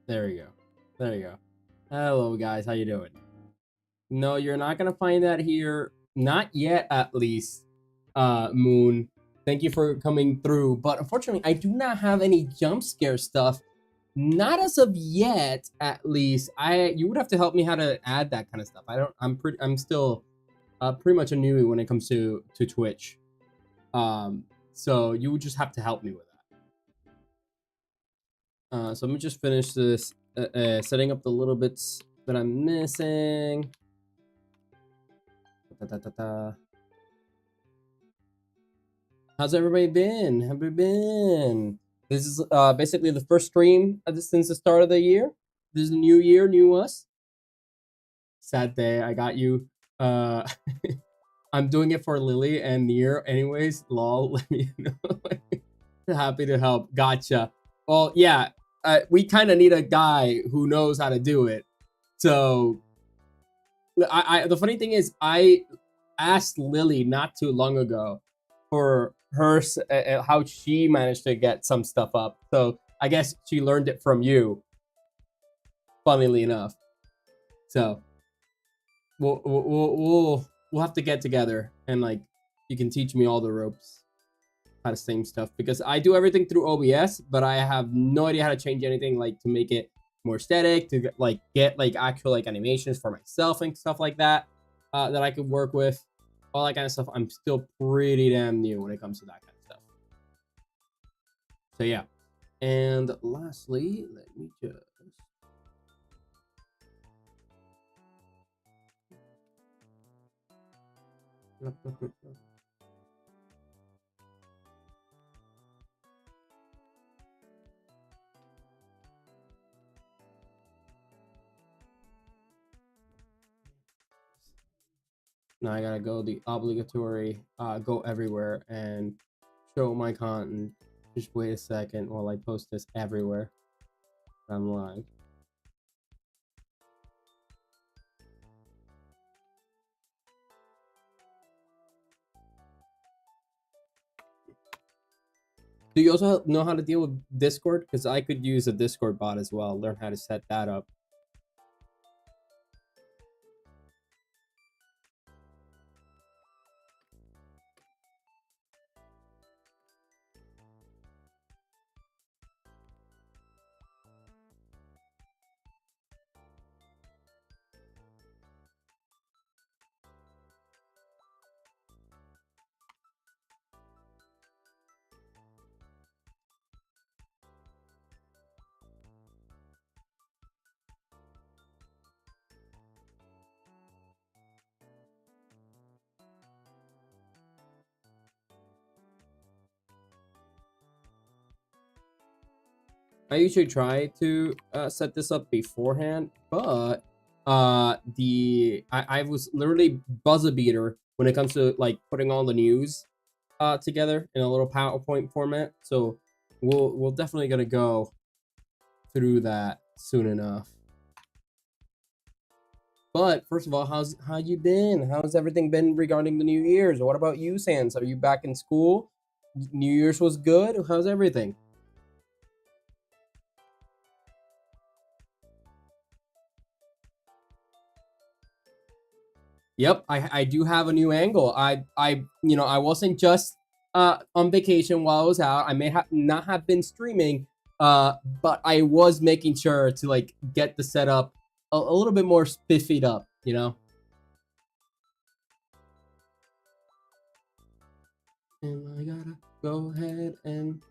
There you go. There you go. Hello guys, how you doing? No, you're not gonna find that here. Not yet, at least. Moon. Thank you for coming through. But unfortunately, I do not have any jump scare stuff. Not as of yet, at least. You would have to help me how to add that kind of stuff. I'm still pretty much a newbie when it comes to Twitch. So you would just have to help me with that. So let me just finish this setting up the little bits that I'm missing. How's everybody been? Have you been? This is basically the first stream since the start of the year. This is a new year, new us. Sad day, I got you. I'm doing it for Lily and Nier anyways. Lol, let me know. Happy to help. Gotcha. Well, yeah, we kind of need a guy who knows how to do it. So, the funny thing is, I asked Lily not too long ago for her how she managed to get some stuff up. So I guess she learned it from you. Funnily enough, so we'll have to get together and like you can teach me all the ropes, how to same stuff, because I do everything through OBS, but I have no idea how to change anything like to make it more aesthetic, to get like actual like animations for myself and stuff like that that I could work with. All that kind of stuff. I'm still pretty damn new when it comes to that kind of stuff. So yeah. And lastly, let me just now I gotta go the obligatory go everywhere and show my content. Just wait a second while I post this everywhere. I'm live. Do you also know how to deal with Discord? Because I could use a Discord bot as well. Learn how to set that up. I usually try to set this up beforehand, but I was literally buzzer beater when it comes to like putting all the news together in a little PowerPoint format. So we'll definitely gonna go through that soon enough. But first of all, how you been? How's everything been regarding the New Year's? What about you, Sans? Are you back in school? New Year's was good. How's everything? Yep, I do have a new angle. I wasn't just on vacation while I was out. I may not have been streaming, but I was making sure to like get the setup a little bit more spiffied up, you know? And I gotta go ahead and...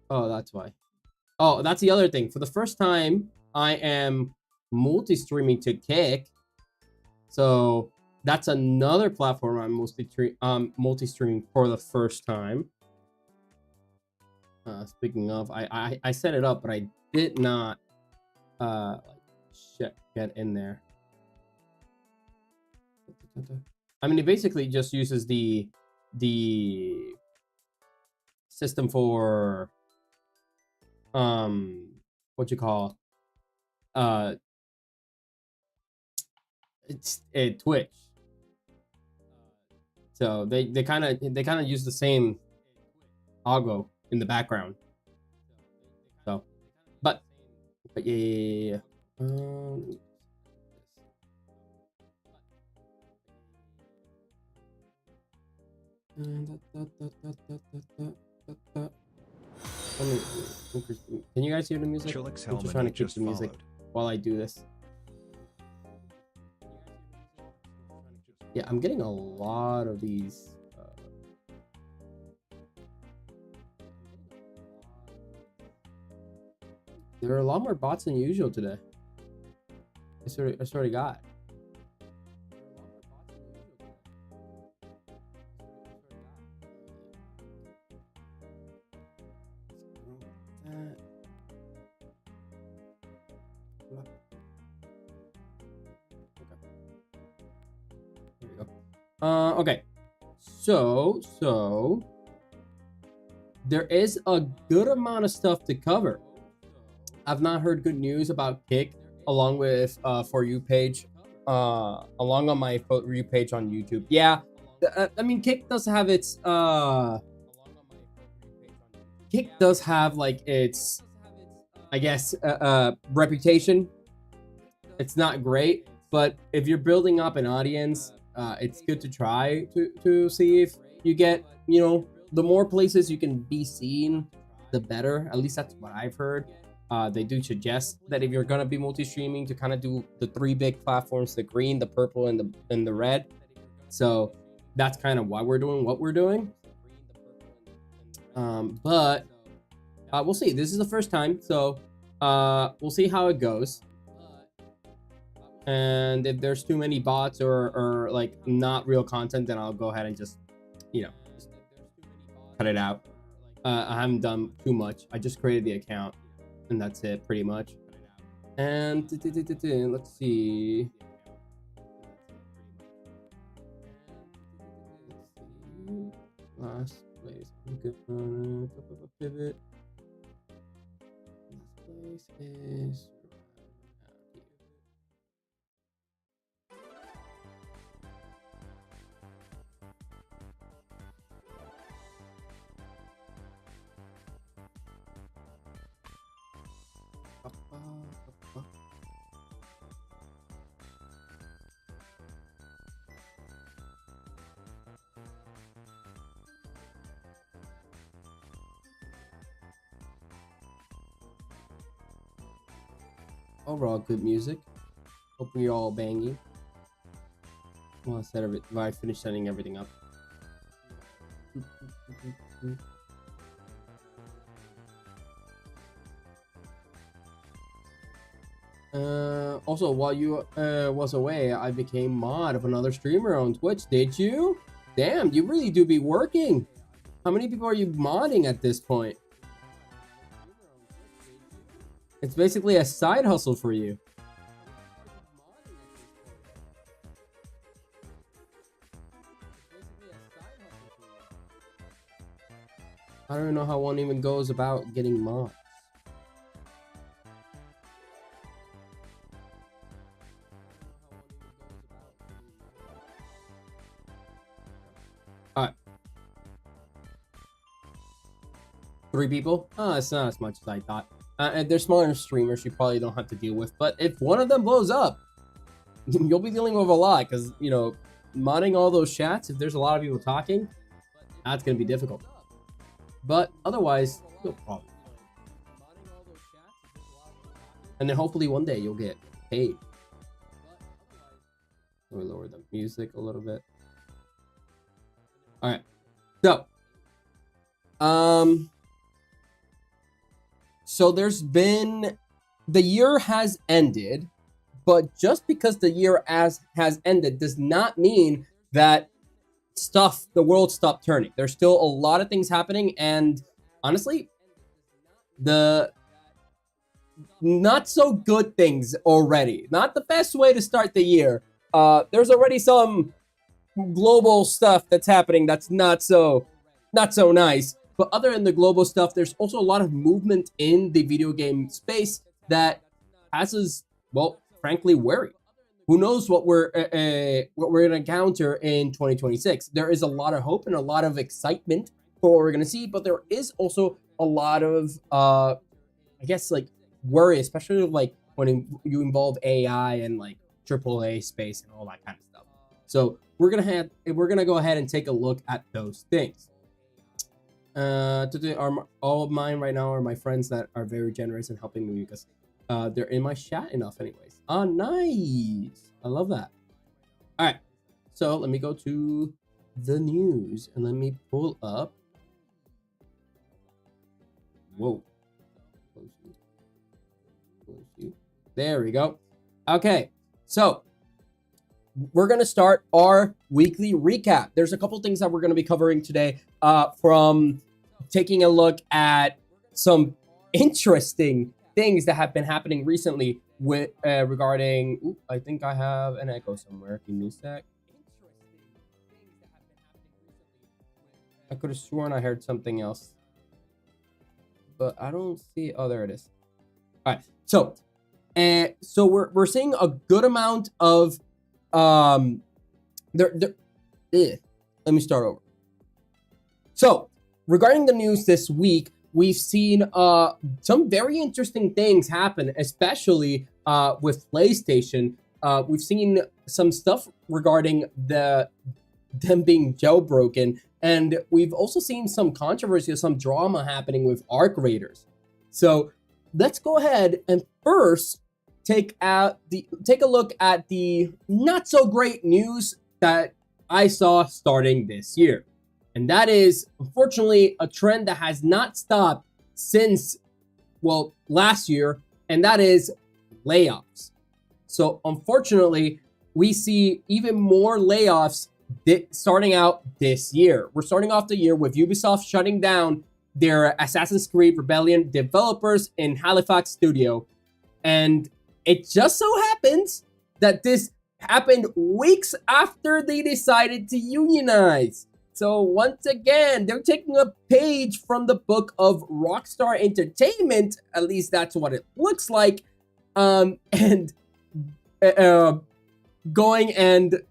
Oh, that's why. Oh, that's the other thing. For the first time, I am multi-streaming to Kick. So that's another platform I'm multi-streaming for the first time. Speaking of, I set it up, but I did not get in there. I mean, it basically just uses the system for what you call it's Twitch. So they kind of use the same algo in the background. So, but yeah. Can you guys hear the music? I'm just trying to keep the music while I do this. Yeah, I'm getting a lot of these. There are a lot more bots than usual today. I sort of got. Okay, so there is a good amount of stuff to cover. I've not heard good news about Kick along with For You page, along on my For You page on YouTube. Yeah, I mean, Kick does have its Kick does have like its, I guess, reputation. It's not great, but if you're building up an audience, it's good to try to see if you get, you know, the more places you can be seen, the better. At least that's what I've heard. They do suggest that if you're gonna be multi-streaming, to kind of do the 3 big platforms: the green, the purple, and the red. So that's kind of why we're doing what we're doing. But we'll see. This is the first time, so we'll see how it goes. And if there's too many bots or like not real content, then I'll go ahead and just, you know, just cut it out. I haven't done too much. I just created the account, and that's it pretty much. And let's see. Last place. I'm gonna pivot. Last place is overall good music. Hope you're all banging. Well, I finished setting everything up. Also, while you was away, I became mod of another streamer on Twitch. Did you? Damn, you really do be working. How many people are you modding at this point? It's basically a side hustle for you. I don't know how one even goes about getting mods. All right. 3 people? Oh, it's not as much as I thought. And they're smaller streamers you probably don't have to deal with. But if one of them blows up, you'll be dealing with a lot. Because, you know, modding all those chats, if there's a lot of people talking, that's going to be difficult. But otherwise, no problem. And then hopefully one day you'll get paid. Let me lower the music a little bit. All right. So, So the year has ended, but just because the year has ended does not mean that the world stopped turning. There's still a lot of things happening, and honestly, the not so good things already. Not the best way to start the year. There's already some global stuff that's happening that's not so nice. But other than the global stuff, there's also a lot of movement in the video game space that has us, well, frankly, worried. Who knows what we're gonna encounter in 2026? There is a lot of hope and a lot of excitement for what we're gonna see, but there is also a lot of I guess like worry, especially like when you involve AI and like AAA space and all that kind of stuff. So we're gonna go ahead and take a look at those things. Today all of mine right now are my friends that are very generous and helping me because they're in my chat enough anyways. Oh, nice. I love that. All right. So let me go to the news and let me pull up. Whoa. There we go. Okay. So we're going to start our weekly recap. There's a couple things that we're going to be covering today from taking a look at some interesting things that have been happening recently with regarding. Ooh, I think I have an echo somewhere. Give me a sec. I could have sworn I heard something else, but I don't see. Oh, there it is. All right. So we're seeing a good amount of let me start over. So regarding the news this week, we've seen some very interesting things happen, especially with PlayStation. We've seen some stuff regarding them being jailbroken, and we've also seen some controversy, some drama happening with Arc Raiders. So let's go ahead and first take a look at the not so great news that I saw starting this year. And that is, unfortunately, a trend that has not stopped since, well, last year, and that is layoffs. So, unfortunately, we see even more layoffs starting out this year. We're starting off the year with Ubisoft shutting down their Assassin's Creed Rebellion developers in Halifax studio. And it just so happens that this happened weeks after they decided to unionize. So once again, they're taking a page from the book of Rockstar Entertainment, at least that's what it looks like, and going and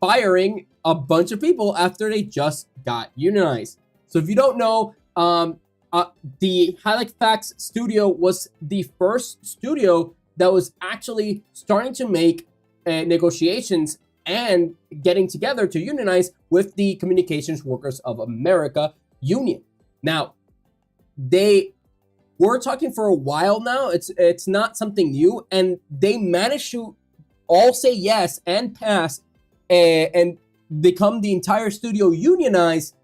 firing a bunch of people after they just got unionized. So if you don't know, the Halifax studio was the first studio that was actually starting to make negotiations and getting together to unionize with the Communications Workers of America union. Now, they were talking for a while now. It's not something new, and they managed to all say yes and pass and become the entire studio unionized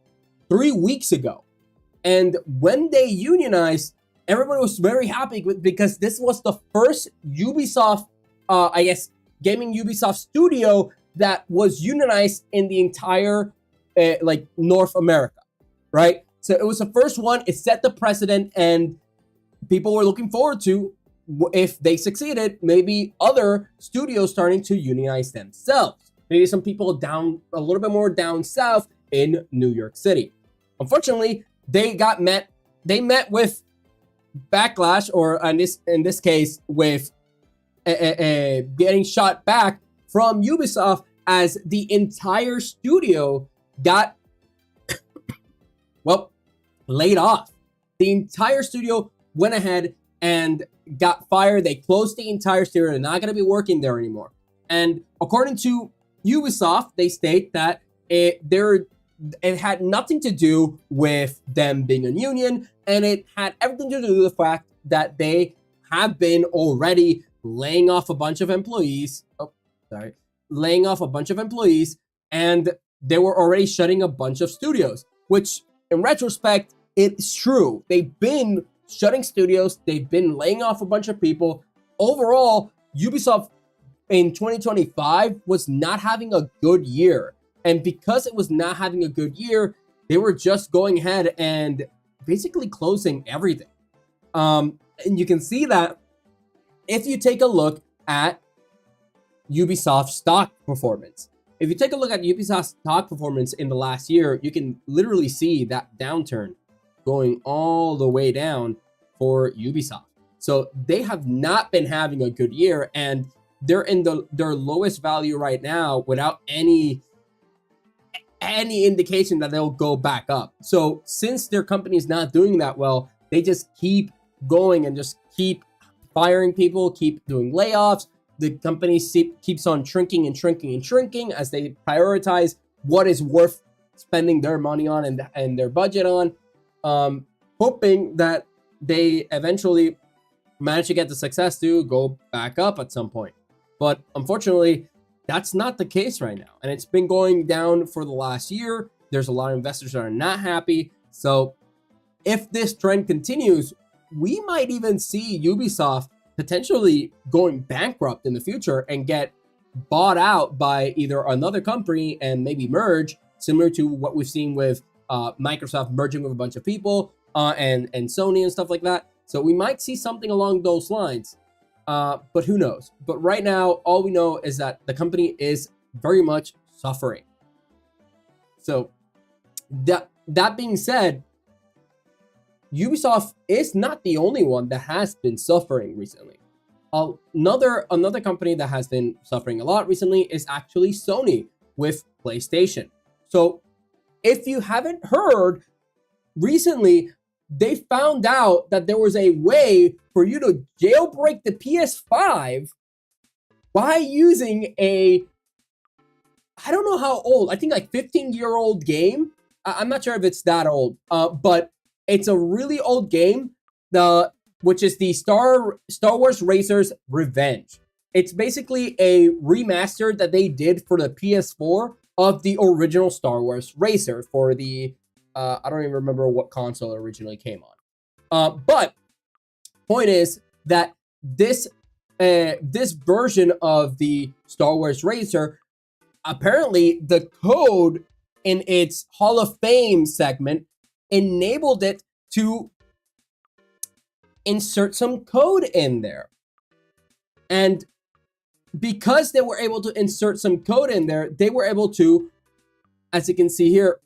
3 weeks ago. And when they unionized, everybody was very happy because this was the first Ubisoft, gaming Ubisoft studio that was unionized in the entire North America, right? So it was the first one. It set the precedent, and people were looking forward to, if they succeeded, maybe other studios starting to unionize themselves. Maybe some people a little bit more down south in New York City. Unfortunately, they met with backlash, or in this case, with getting shot back from Ubisoft, as the entire studio got laid off. The entire studio went ahead and got fired. They closed the entire studio. They're not going to be working there anymore. And according to Ubisoft, they state that it had nothing to do with them being a union, and it had everything to do with the fact that they have been already laying off a bunch of employees. Laying off a bunch of employees, and they were already shutting a bunch of studios, which in retrospect, it's true. They've been shutting studios. They've been laying off a bunch of people. Overall, Ubisoft in 2025 was not having a good year. And because it was not having a good year, they were just going ahead and basically closing everything. And you can see that if you take a look at Ubisoft's stock performance. If you take a look at Ubisoft's stock performance in the last year, you can literally see that downturn going all the way down for Ubisoft. So they have not been having a good year, and they're in their lowest value right now without any indication that they'll go back up. So since their company is not doing that well, they just keep going and just keep firing people, keep doing layoffs. The company keeps on shrinking and shrinking and shrinking as they prioritize what is worth spending their money on and their budget on, hoping that they eventually manage to get the success to go back up at some point. But unfortunately, that's not the case right now. And it's been going down for the last year. There's a lot of investors that are not happy. So if this trend continues, we might even see Ubisoft potentially going bankrupt in the future and get bought out by either another company and maybe merge, similar to what we've seen with Microsoft merging with a bunch of people and Sony and stuff like that. So we might see something along those lines, but who knows? But right now, all we know is that the company is very much suffering. So that being said, Ubisoft is not the only one that has been suffering recently. Another company that has been suffering a lot recently is actually Sony with PlayStation. So if you haven't heard, recently they found out that there was a way for you to jailbreak the PS5 by using I don't know how old, I think like 15-year-old game. I'm not sure if it's that old, but it's a really old game, which is the Star Wars Racers Revenge. It's basically a remaster that they did for the PS4 of the original Star Wars Racer for the, I don't even remember what console it originally came on. But point is that this version of the Star Wars Racer, apparently the code in its Hall of Fame segment enabled it to insert some code in there. And because they were able to insert some code in there, they were able to, as you can see here,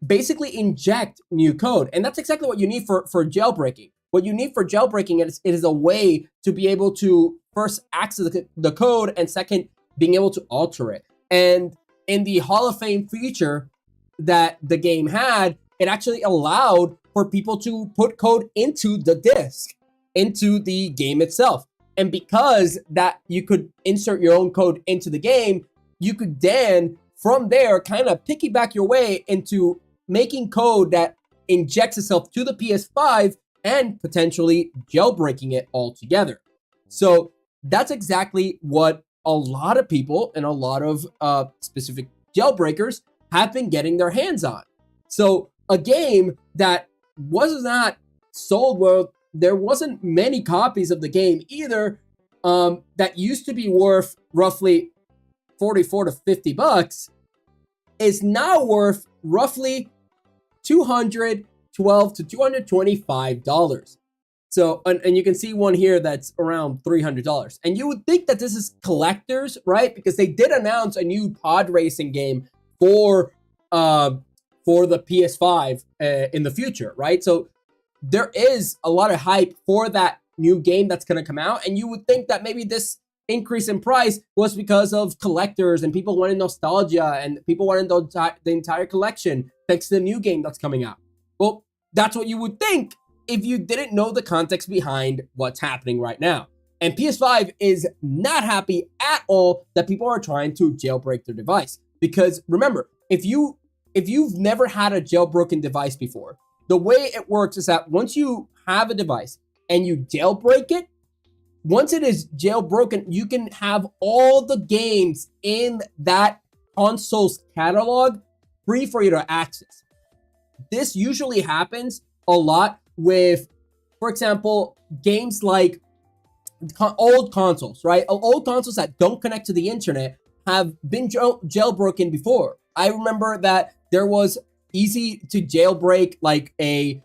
basically inject new code. And that's exactly what you need for jailbreaking. What you need for jailbreaking is a way to be able to first access the code, and second, being able to alter it. And in the Hall of Fame feature that the game had, it actually allowed for people to put code into the disk, into the game itself. And because that you could insert your own code into the game, you could then, from there, kind of piggyback your way into making code that injects itself to the PS5 and potentially jailbreaking it altogether. So that's exactly what a lot of people and a lot of specific jailbreakers have been getting their hands on. So a game that was not sold well, there wasn't many copies of the game either, that used to be worth roughly $44 to $50, is now worth roughly $212 to $225. So, and you can see one here that's around $300. And you would think that this is collectors, right? Because they did announce a new pod racing game for the PS5 in the future, right? So there is a lot of hype for that new game that's going to come out. And you would think that maybe this increase in price was because of collectors and people wanting nostalgia and people wanting the entire collection thanks to the new game that's coming out. Well, that's what you would think if you didn't know the context behind what's happening right now. And PS5 is not happy at all that people are trying to jailbreak their device. Because remember, if you've never had a jailbroken device before, the way it works is that once you have a device and you jailbreak it, once it is jailbroken, you can have all the games in that console's catalog free for you to access. this usually happens a lot with, for example, games like old consoles, right? Old consoles that don't connect to the internet have been jailbroken before. I remember that there was easy to jailbreak like a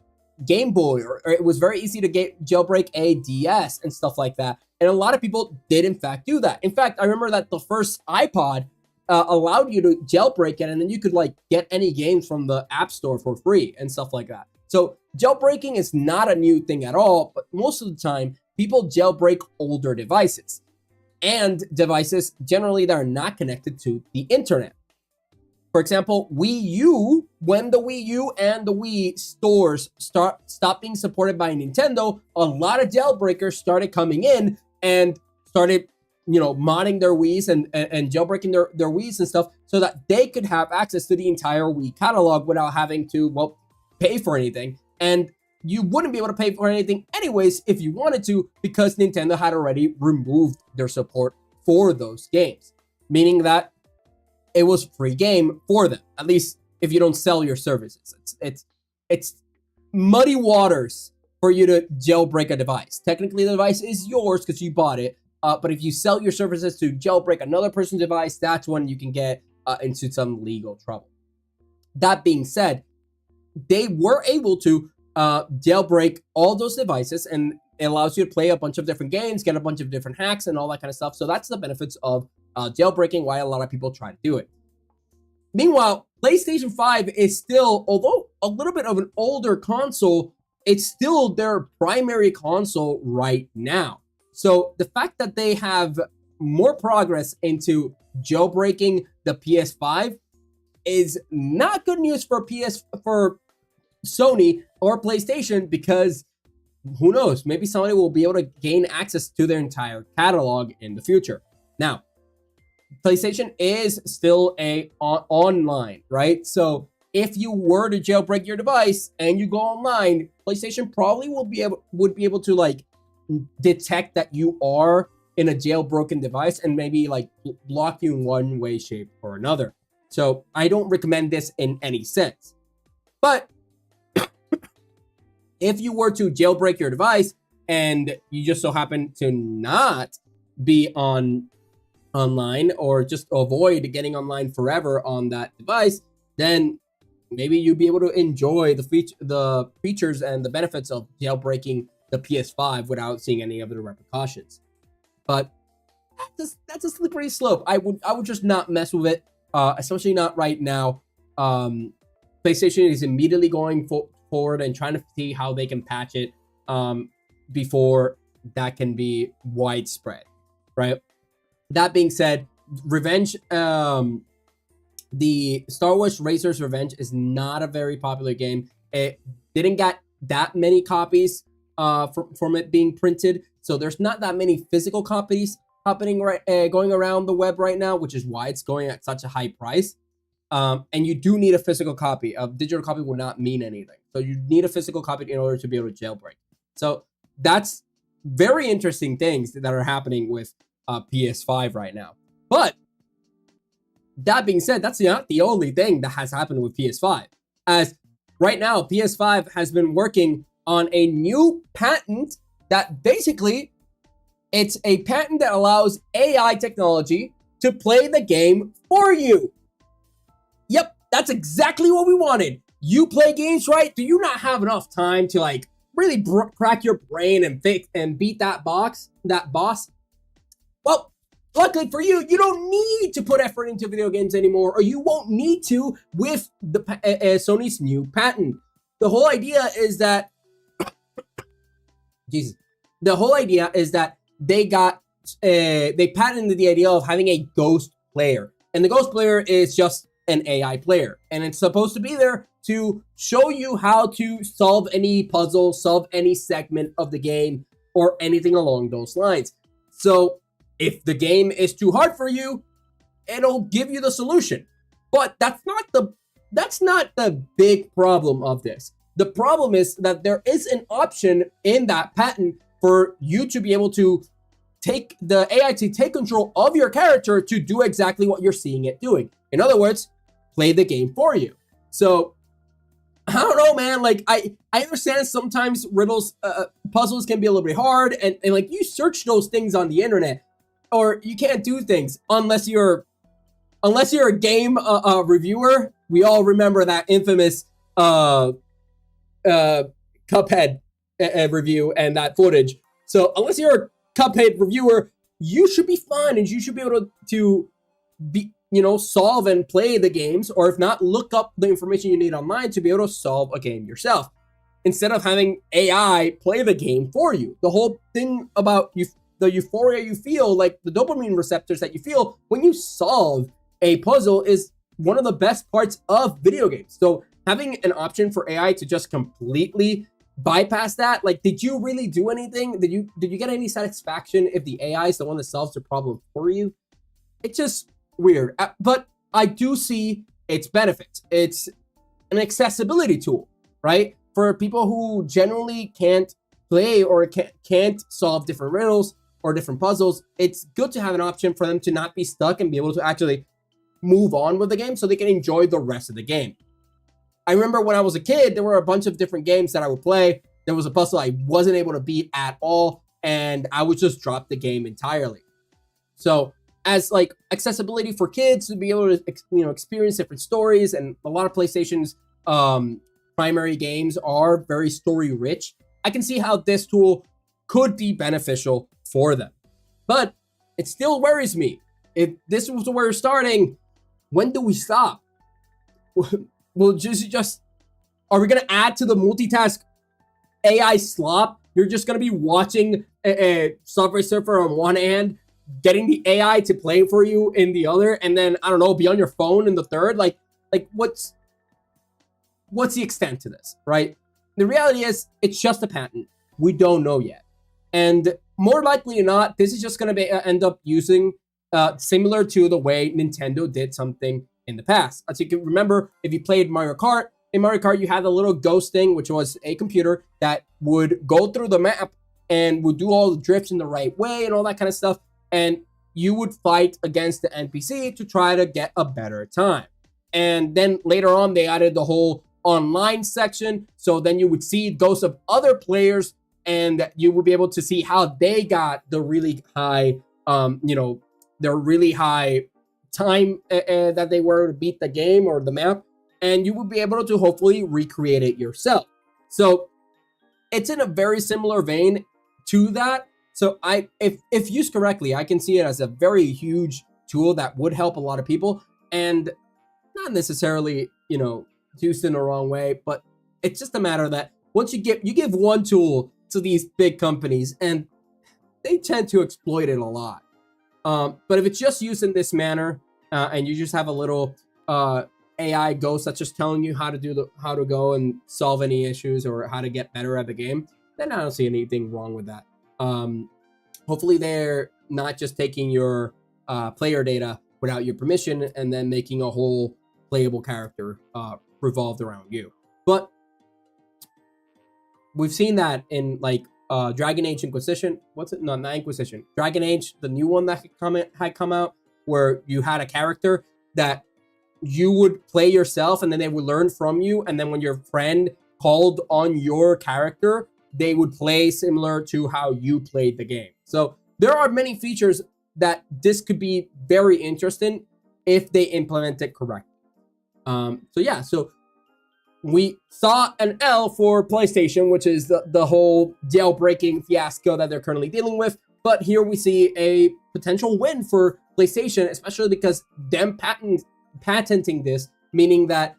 Game Boy, or it was very easy to jailbreak a DS and stuff like that. And a lot of people did in fact do that. In fact, I remember that the first iPod allowed you to jailbreak it, and then you could like get any games from the App Store for free and stuff like that. So jailbreaking is not a new thing at all, but most of the time people jailbreak older devices and devices generally that are not connected to the internet. For example, Wii U, when the Wii U and the Wii stores stopped being supported by Nintendo, a lot of jailbreakers started coming in and started, modding their Wiis and jailbreaking their Wiis and stuff so that they could have access to the entire Wii catalog without having to, pay for anything. And you wouldn't be able to pay for anything anyways if you wanted to, because Nintendo had already removed their support for those games, meaning that it was free game for them, at least if you don't sell your services. It's muddy waters for you to jailbreak a device. Technically, the device is yours because you bought it, but if you sell your services to jailbreak another person's device, that's when you can get into some legal trouble. That being said, they were able to jailbreak all those devices, and it allows you to play a bunch of different games, get a bunch of different hacks and all that kind of stuff. So that's the benefits of jailbreaking, why a lot of people try to do it. Meanwhile, PlayStation 5 is still, although a little bit of an older console, it's still their primary console right now. So the fact that they have more progress into jailbreaking the PS5 is not good news for Sony or PlayStation, because who knows, maybe somebody will be able to gain access to their entire catalog in the future. Now, PlayStation is still online, right? So if you were to jailbreak your device and you go online, PlayStation probably would be able to like detect that you are in a jailbroken device and maybe like block you in one way, shape, or another. So I don't recommend this in any sense. But if you were to jailbreak your device and you just so happen to not be online, or just avoid getting online forever on that device, then maybe you'd be able to enjoy the features and the benefits of jailbreaking the PS5 without seeing any of the repercussions. But that's a slippery slope. I would just not mess with it, especially not right now. PlayStation is immediately going forward and trying to see how they can patch it before that can be widespread, right? That being said, Revenge, the Star Wars Racers Revenge is not a very popular game. It didn't get that many copies from it being printed, so there's not that many physical copies going around the web right now, which is why it's going at such a high price. And you do need a physical copy. A digital copy will not mean anything. So you need a physical copy in order to be able to jailbreak. So that's very interesting things that are happening with PS5 right now. But that being said, that's not the only thing that has happened with PS5. As right now, PS5 has been working on a new patent that basically, it's a patent that allows AI technology to play the game for you. Yep, that's exactly what we wanted. You play games, right? Do you not have enough time to like really crack your brain and beat that boss? Well, luckily for you, you don't need to put effort into video games anymore, or you won't need to with the Sony's new patent. The whole idea is that, they patented the idea of having a ghost player, and the ghost player is just an AI player, and it's supposed to be there to show you how to solve any puzzle, solve any segment of the game, or anything along those lines. So if the game is too hard for you, it'll give you the solution. But that's not the big problem of this. The problem is that there is an option in that patent for you to be able to take the AI to take control of your character to do exactly what you're seeing it doing. In other words, play the game for you. So I don't know, man. Like I understand sometimes riddles, puzzles can be a little bit hard, and like you search those things on the internet, or you can't do things unless you're a game reviewer. We all remember that infamous uh, Cuphead review and that footage. So unless you're a Cuphead reviewer, you should be fine and you should be able to be, solve and play the games, or if not, look up the information you need online to be able to solve a game yourself instead of having AI play the game for you. The whole thing about the euphoria you feel, like the dopamine receptors that you feel when you solve a puzzle, is one of the best parts of video games. So having an option for AI to just completely bypass that, like, did you really do anything? Did you get any satisfaction if the AI is the one that solves the problem for you? It's just weird. But I do see its benefits. It's an accessibility tool, right? For people who generally can't play or can't solve different riddles or different puzzles, it's good to have an option for them to not be stuck and be able to actually move on with the game so they can enjoy the rest of the game. I remember when I was a kid, there were a bunch of different games that I would play. There was a puzzle I wasn't able to beat at all, and I would just drop the game entirely. So as like accessibility for kids to be able to experience different stories, and a lot of PlayStation's primary games are very story rich, I can see how this tool could be beneficial for them. But it still worries me. If this was where we're starting, when do we stop? Well, just are we going to add to the multitask AI slop? You're just going to be watching a Subway Surfer on one hand, getting the AI to play for you in the other, and then, I don't know, be on your phone in the third. Like what's the extent to this, right? The reality is it's just a patent. We don't know yet. And more likely than not, this is just going to end up using similar to the way Nintendo did something in the past. As you can remember, if you played Mario Kart, in Mario Kart, you had a little ghost thing, which was a computer that would go through the map and would do all the drifts in the right way and all that kind of stuff. And you would fight against the NPC to try to get a better time. And then later on, they added the whole online section. So then you would see ghosts of other players, and you would be able to see how they got the really high, their really high time that they were to beat the game or the map, and you would be able to hopefully recreate it yourself. So it's in a very similar vein to that. So if used correctly, I can see it as a very huge tool that would help a lot of people, and not necessarily, used in the wrong way, but it's just a matter that once you give one tool to these big companies, and they tend to exploit it a lot. But if it's just used in this manner, and you just have a little AI ghost that's just telling you how to go and solve any issues or how to get better at the game, then I don't see anything wrong with that. Hopefully they're not just taking your player data without your permission and then making a whole playable character revolved around you. But we've seen that in like Dragon Age Inquisition. What's it? No, not Inquisition. Dragon Age, the new one that had come out, where you had a character that you would play yourself, and then they would learn from you. And then when your friend called on your character, they would play similar to how you played the game. So there are many features that this could be very interesting if they implement it correctly. So we saw an L for PlayStation, which is the whole jailbreaking fiasco that they're currently dealing with. But here we see a potential win for PlayStation, especially because them patenting this, meaning that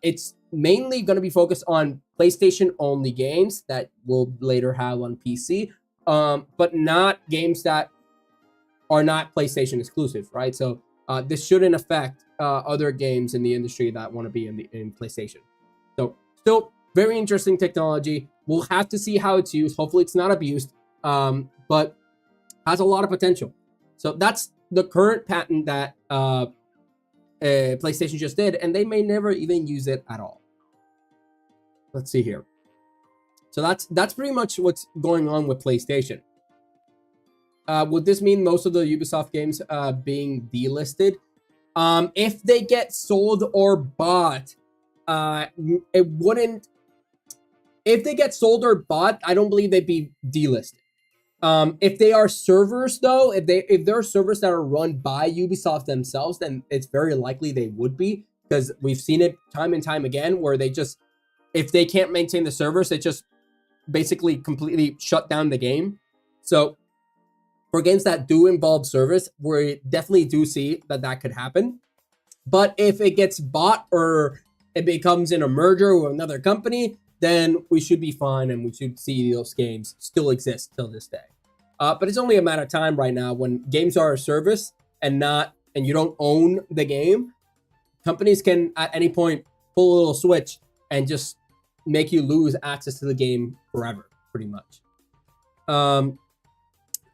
it's mainly going to be focused on PlayStation-only games that we'll later have on PC, but not games that are not PlayStation exclusive, right? So this shouldn't affect other games in the industry that want to be in PlayStation. So still very interesting technology. We'll have to see how it's used. Hopefully it's not abused, but has a lot of potential. So that's the current patent that PlayStation just did, and they may never even use it at all. Let's see here. So that's pretty much what's going on with PlayStation. Would this mean most of the Ubisoft games being delisted? If they get sold or bought, it wouldn't. If they get sold or bought, I don't believe they'd be delisted. If they are servers, though, if there are servers that are run by Ubisoft themselves, then it's very likely they would be, because we've seen it time and time again where they just, if they can't maintain the servers, they just basically completely shut down the game. So for games that do involve servers, we definitely do see that could happen. But if it gets bought or it becomes in a merger with another company, then we should be fine and we should see those games still exist till this day. But it's only a matter of time right now when games are a service and you don't own the game. Companies can at any point pull a little switch and just make you lose access to the game forever, pretty much.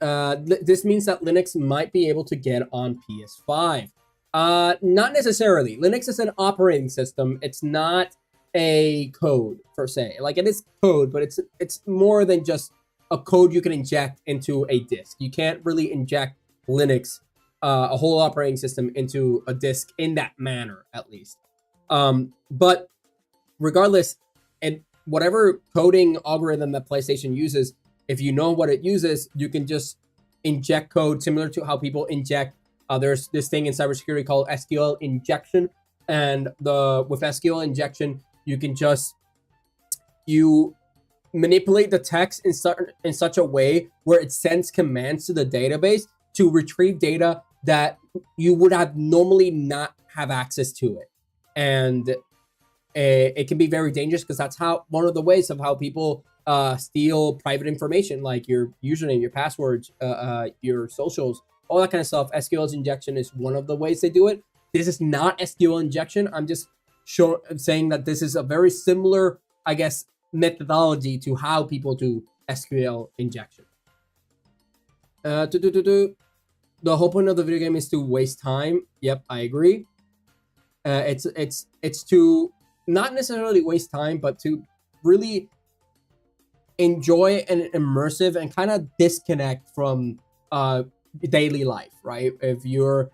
This means that Linux might be able to get on PS5. Not necessarily. Linux is an operating system. It's not a code per se. Like, it is code, but it's more than just a code you can inject into a disk. You can't really inject Linux, a whole operating system, into a disk in that manner, at least. But regardless, and whatever coding algorithm that PlayStation uses, if you know what it uses, you can just inject code similar to how people inject. There's this thing in cybersecurity called SQL injection, and with SQL injection, you can you manipulate the text in such a way where it sends commands to the database to retrieve data that you would have normally not have access to it. And it can be very dangerous, because that's one of the ways of how people steal private information, like your username, your passwords, your socials, all that kind of stuff. SQL injection is one of the ways they do it. This is not SQL injection. I'm just saying that this is a very similar, I guess, methodology to how people do SQL injection. The whole point of the video game is to waste time. Yep, I agree. It's to not necessarily waste time, but to really enjoy an immersive and kind of disconnect from daily life, right? If you're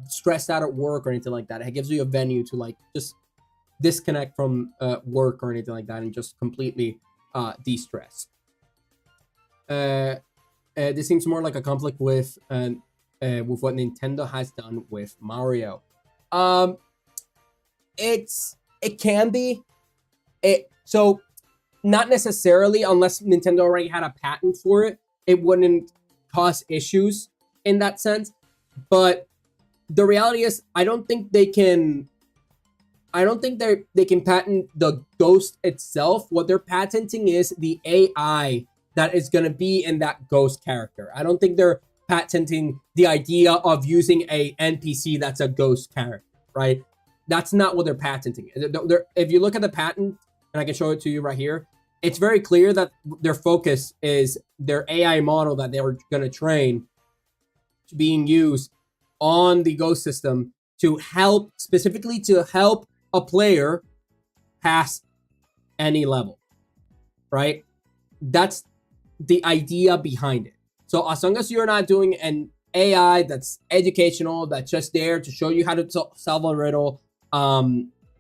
stressed out at work or anything like that, it gives you a venue to like just disconnect from work or anything like that and just completely de-stress. This seems more like a conflict with what Nintendo has done with Mario. It can be. So not necessarily, unless Nintendo already had a patent for it, it wouldn't cause issues in that sense. But the reality is, I don't think they can patent the ghost itself. What they're patenting is the AI that is going to be in that ghost character. I don't think they're patenting the idea of using a NPC that's a ghost character, right? That's not what they're patenting. If you look at the patent, and I can show it to you right here, it's very clear that their focus is their AI model that they were going to train being used on the Ghost system specifically to help a player pass any level, right? That's the idea behind it. So as long as you're not doing an AI that's educational, that's just there to show you how to solve a riddle,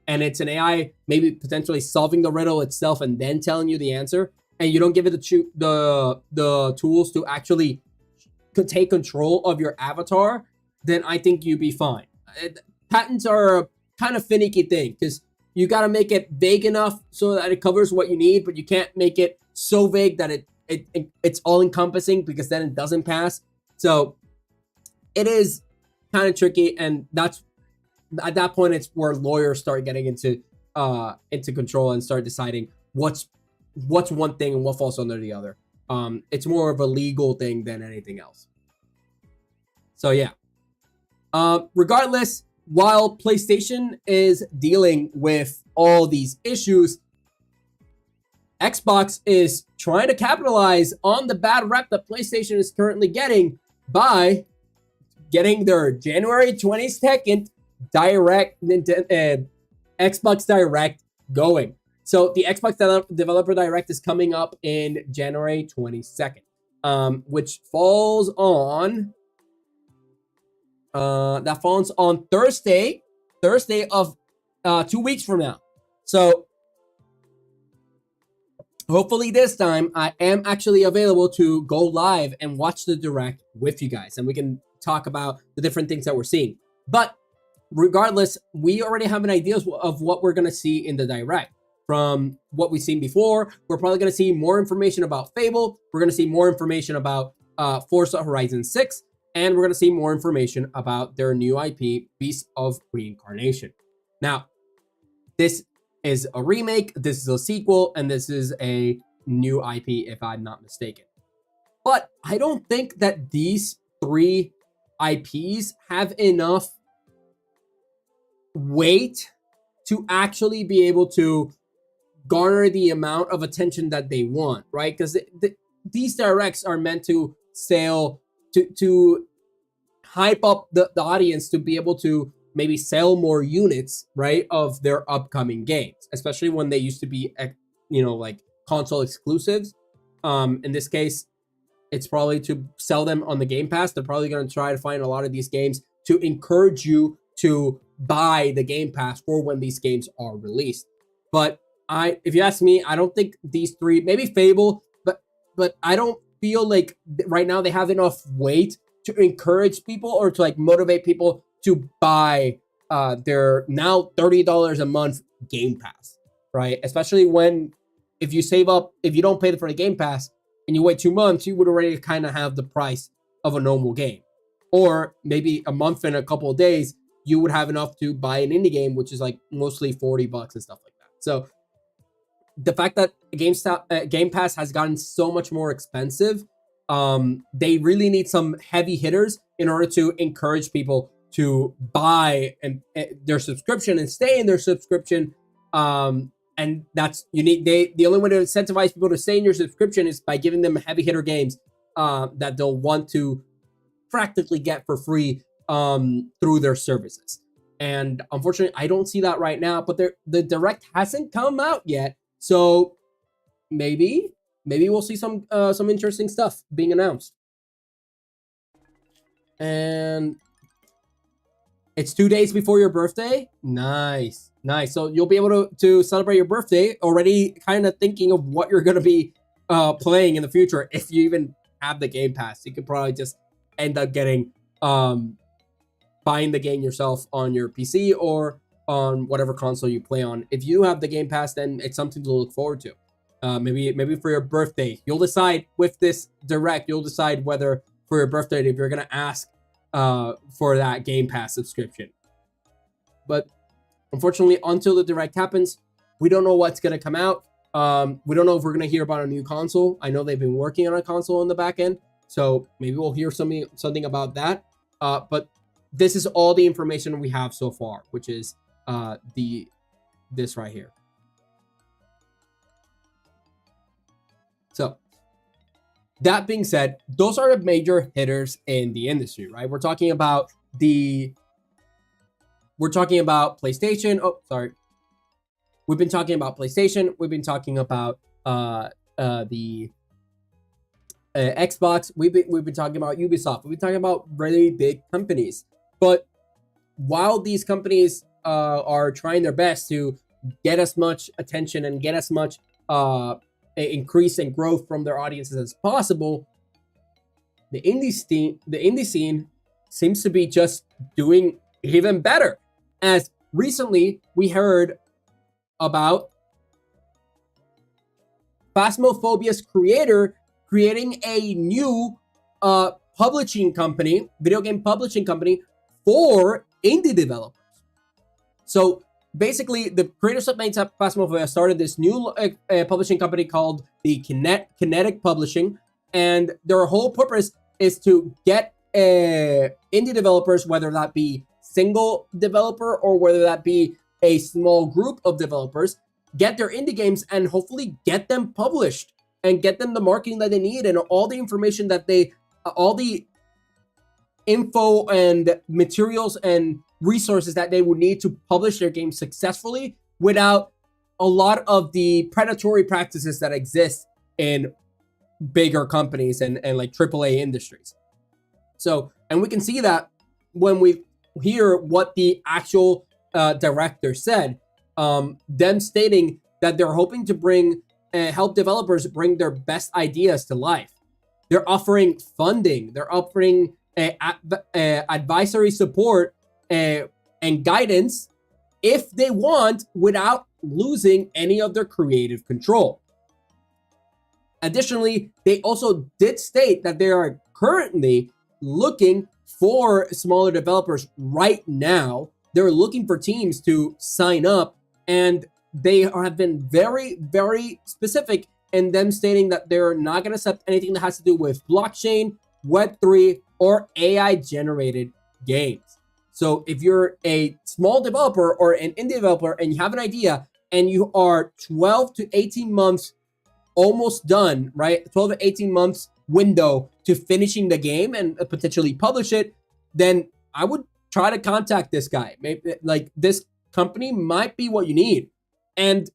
and it's an AI maybe potentially solving the riddle itself and then telling you the answer, and you don't give it the tools to actually take control of your avatar, then I think you'd be fine. Patents are a kind of finicky thing, because you got to make it vague enough so that it covers what you need, but you can't make it so vague that it's all encompassing, because then it doesn't pass. So it is kind of tricky, and that's at that point it's where lawyers start getting into control and start deciding what's one thing and what falls under the other. It's more of a legal thing than anything else. So yeah. Regardless, while PlayStation is dealing with all these issues, Xbox is trying to capitalize on the bad rep that PlayStation is currently getting by getting their January 22nd Xbox Direct going. So the Xbox Developer Direct is coming up in January 22nd, which falls on Thursday of 2 weeks from now. So hopefully this time I am actually available to go live and watch the direct with you guys, and we can talk about the different things that we're seeing. But regardless, we already have an idea of what we're going to see in the direct. From what we've seen before, we're probably going to see more information about Fable. We're going to see more information about Forza Horizon 6, and we're going to see more information about their new IP, Beast of Reincarnation. Now, this is a remake, this is a sequel, and this is a new IP, if I'm not mistaken. But I don't think that these three IPs have enough weight to actually be able to garner the amount of attention that they want, right? Because these directs are meant to sell, to hype up the audience to be able to maybe sell more units, right, of their upcoming games, especially when they used to be, like console exclusives. In this case, it's probably to sell them on the Game Pass. They're probably going to try to find a lot of these games to encourage you to buy the Game Pass for when these games are released. But if you ask me, I don't think these three, maybe Fable, but I don't feel like right now they have enough weight to encourage people or to like motivate people to buy their now $30 a month Game Pass, right? Especially when if you save up, if you don't pay for the Game Pass and you wait 2 months, you would already kind of have the price of a normal game. Or maybe a month and a couple of days, you would have enough to buy an indie game, which is like mostly $40 and stuff like that. So the fact that Game Pass has gotten so much more expensive, they really need some heavy hitters in order to encourage people to buy their subscription and stay in their subscription. And that's unique. The only way to incentivize people to stay in your subscription is by giving them heavy hitter games that they'll want to practically get for free through their services. And unfortunately, I don't see that right now. But the direct hasn't come out yet, so maybe we'll see some interesting stuff being announced. And it's 2 days before your birthday. Nice. So you'll be able to celebrate your birthday already, kind of thinking of what you're going to be playing in the future. If you even have the Game Pass, you could probably just end up getting buying the game yourself on your PC or on whatever console you play on. If you have the Game Pass, then it's something to look forward to. Maybe for your birthday, you'll decide with this direct. You'll decide whether for your birthday if you're gonna ask for that Game Pass subscription. But unfortunately, until the direct happens, we don't know what's gonna come out. We don't know if we're gonna hear about a new console. I know they've been working on a console in the back end, so maybe we'll hear something about that. But this is all the information we have so far, which is this right here. So that being said, those are the major hitters in the industry, right? We're talking about PlayStation. Oh, sorry. We've been talking about PlayStation. We've been talking about the Xbox. We've been talking about Ubisoft. We've been talking about really big companies. But while these companies are trying their best to get as much attention and get as much increase and growth from their audiences as possible, the indie scene seems to be just doing even better. As recently we heard about Phasmophobia's creator creating a new publishing company, video game publishing company for indie developers. So basically, the creators of Phasmophobia started this new publishing company called the Kinetic Publishing, and their whole purpose is to get indie developers, whether that be single developer or whether that be a small group of developers, get their indie games and hopefully get them published and get them the marketing that they need and all the information that all the info and materials and resources that they would need to publish their game successfully without a lot of the predatory practices that exist in bigger companies and like AAA industries. So, and we can see that when we hear what the actual director said. them stating that they're hoping to help developers bring their best ideas to life. They're offering funding. They're offering advisory support and guidance if they want, without losing any of their creative control. Additionally, they also did state that they are currently looking for smaller developers right now. They're looking for teams to sign up, and they have been very, very specific in them stating that they're not going to accept anything that has to do with blockchain, Web3, or AI-generated games. So if you're a small developer or an indie developer and you have an idea and you are 12 to 18 months almost done, right? 12 to 18 months window to finishing the game and potentially publish it, then I would try to contact this guy. Maybe like this company might be what you need. And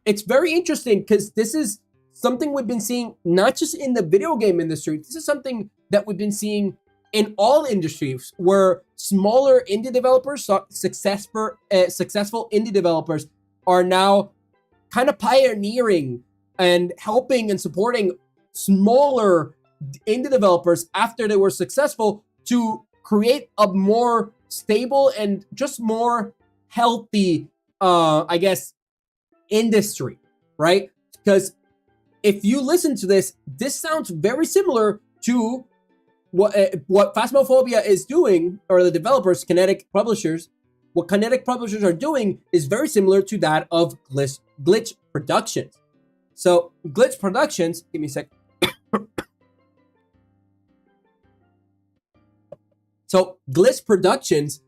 it's very interesting because this is something we've been seeing not just in the video game industry. This is something that we've been seeing in all industries where smaller indie developers, successful indie developers are now kind of pioneering and helping and supporting smaller indie developers after they were successful to create a more stable and just more healthy, I guess, industry, right? Because if you listen to this, this sounds very similar to what Phasmophobia is doing, or the developers, Kinetic Publishers. What Kinetic Publishers are doing is very similar to that of Glitch Productions. So Glitch Productions, give me a sec. So Glitch Productions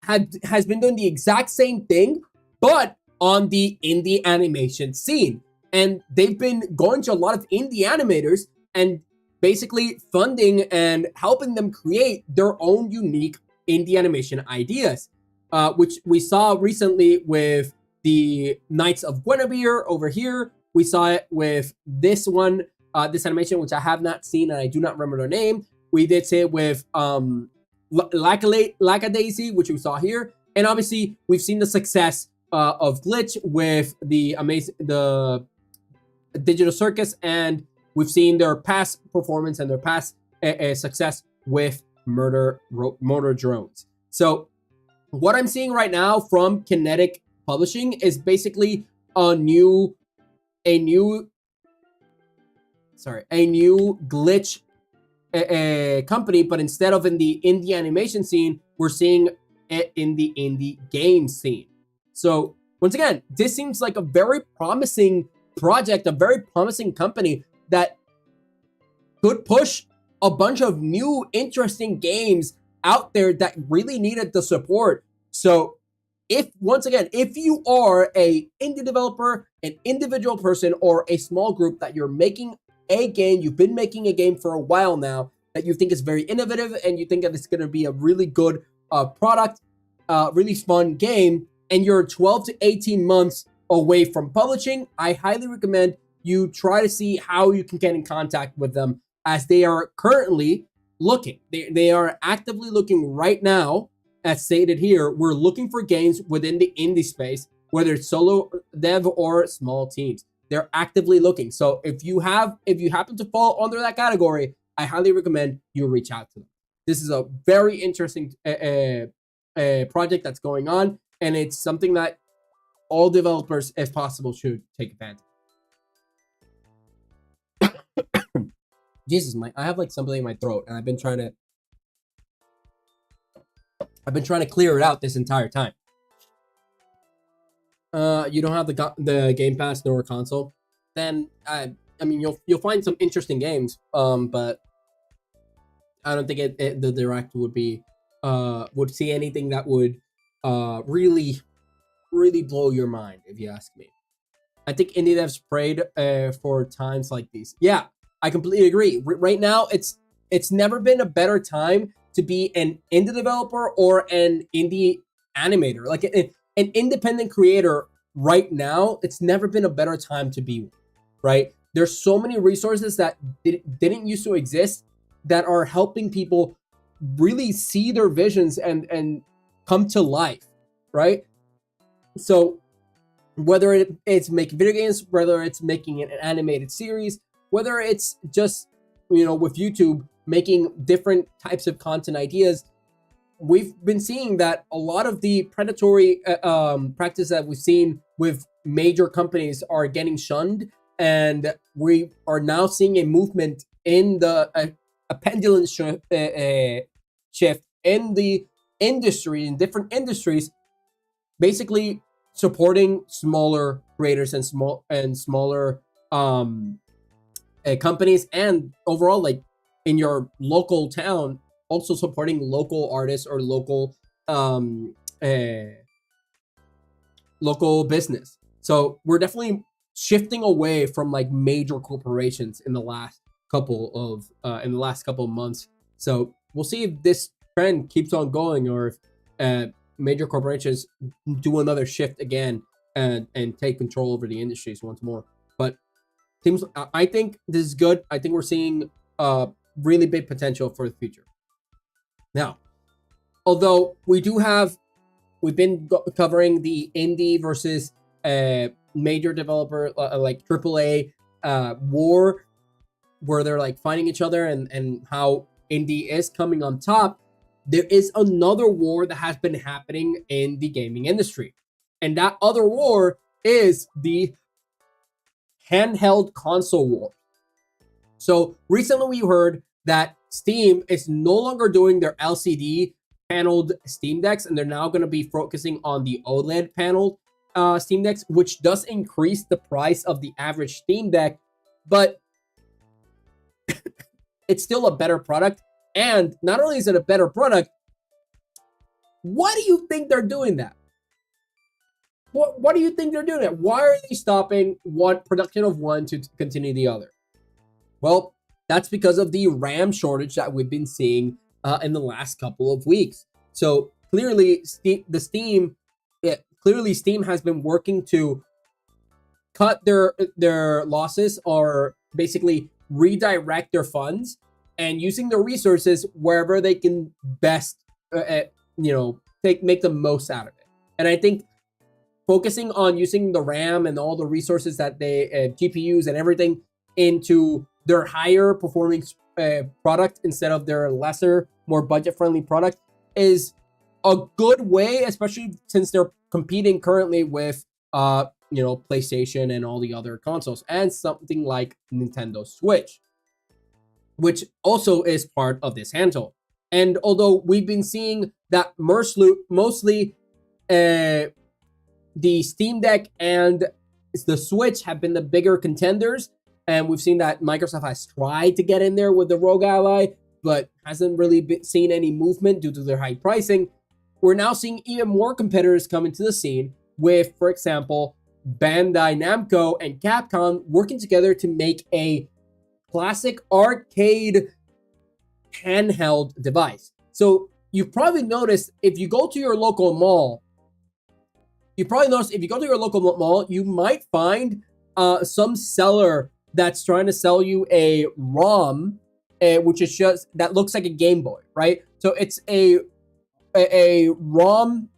has been doing the exact same thing, but on the indie animation scene. And they've been going to a lot of indie animators and basically funding and helping them create their own unique indie animation ideas, which we saw recently with the Knights of Guinevere over here. We saw it with this one, this animation, which I have not seen and I do not remember their name. We did see it with Lackadaisy, which we saw here. And obviously, we've seen the success of Glitch with the Digital Circus, and we've seen their past performance and their past success with Motor Drones. So what I'm seeing right now from Kinetic Publishing is basically a new Glitch company, but instead of in the indie animation scene, we're seeing it in the indie game scene. So once again, this seems like a very promising project, a very promising company that could push a bunch of new interesting games out there that really needed the support. So if you are a indie developer, an individual person, or a small group that you're making a game, you've been making a game for a while now that you think is very innovative and you think that it's going to be a really good product, really fun game, and you're 12 to 18 months away from publishing, I highly recommend you try to see how you can get in contact with them, as they are currently looking. They are actively looking right now, as stated here. We're looking for games within the indie space, whether it's solo dev or small teams. They're actively looking. So if you happen to fall under that category, I highly recommend you reach out to them. This is a very interesting project that's going on, and it's something that all developers, if possible, should take advantage of. Jesus, I have like something in my throat, and I've been trying to clear it out this entire time. You don't have the Game Pass nor console, then I mean you'll find some interesting games, but I don't think the Direct would see anything that would really blow your mind, if you ask me. I think indie devs prayed for times like these. Yeah, I completely agree. Right now, it's never been a better time to be an indie developer or an indie animator, like an independent creator. Right now, it's never been a better time to be one, right? There's so many resources that didn't used to exist that are helping people really see their visions and come to life, right? So whether it's making video games, whether it's making an animated series, whether it's just, with YouTube making different types of content ideas. We've been seeing that a lot of the predatory practice that we've seen with major companies are getting shunned, and we are now seeing a movement in a pendulum shift in the industry, in different industries, basically supporting smaller creators and smaller companies, and overall, like in your local town, also supporting local artists or local business. So we're definitely shifting away from like major corporations in the last couple of months. So we'll see if this trend keeps on going, or if major corporations do another shift again and take control over the industries once more. But I think this is good. I think we're seeing really big potential for the future. Now, although we've been covering the indie versus major developer, like AAA war, where they're like fighting each other, and how indie is coming on top. There is another war that has been happening in the gaming industry, and that other war is the handheld console war. So recently we heard that Steam is no longer doing their LCD paneled Steam Decks, and they're now going to be focusing on the OLED paneled Steam Decks, which does increase the price of the average Steam Deck, but it's still a better product. And not only is it a better product, why do you think they're doing that? What do you think they're doing that? Why are they stopping one production of one to continue the other? Well, that's because of the RAM shortage that we've been seeing in the last couple of weeks. So clearly, Steam has been working to cut their losses, or basically redirect their funds, and using their resources wherever they can best, make the most out of it. And I think focusing on using the RAM and all the resources that they GPUs and everything into their higher performing product instead of their lesser, more budget friendly product is a good way, especially since they're competing currently with PlayStation and all the other consoles, and something like Nintendo Switch, which also is part of this handheld. And although we've been seeing that mostly the Steam Deck and the Switch have been the bigger contenders, and we've seen that Microsoft has tried to get in there with the Rogue Ally, but hasn't really seen any movement due to their high pricing. We're now seeing even more competitors come into the scene with, for example, Bandai Namco and Capcom working together to make a classic arcade handheld device. So you've probably noticed if you go to your local mall, you might find some seller that's trying to sell you a ROM, which is just, that looks like a Game Boy, right? So it's a ROM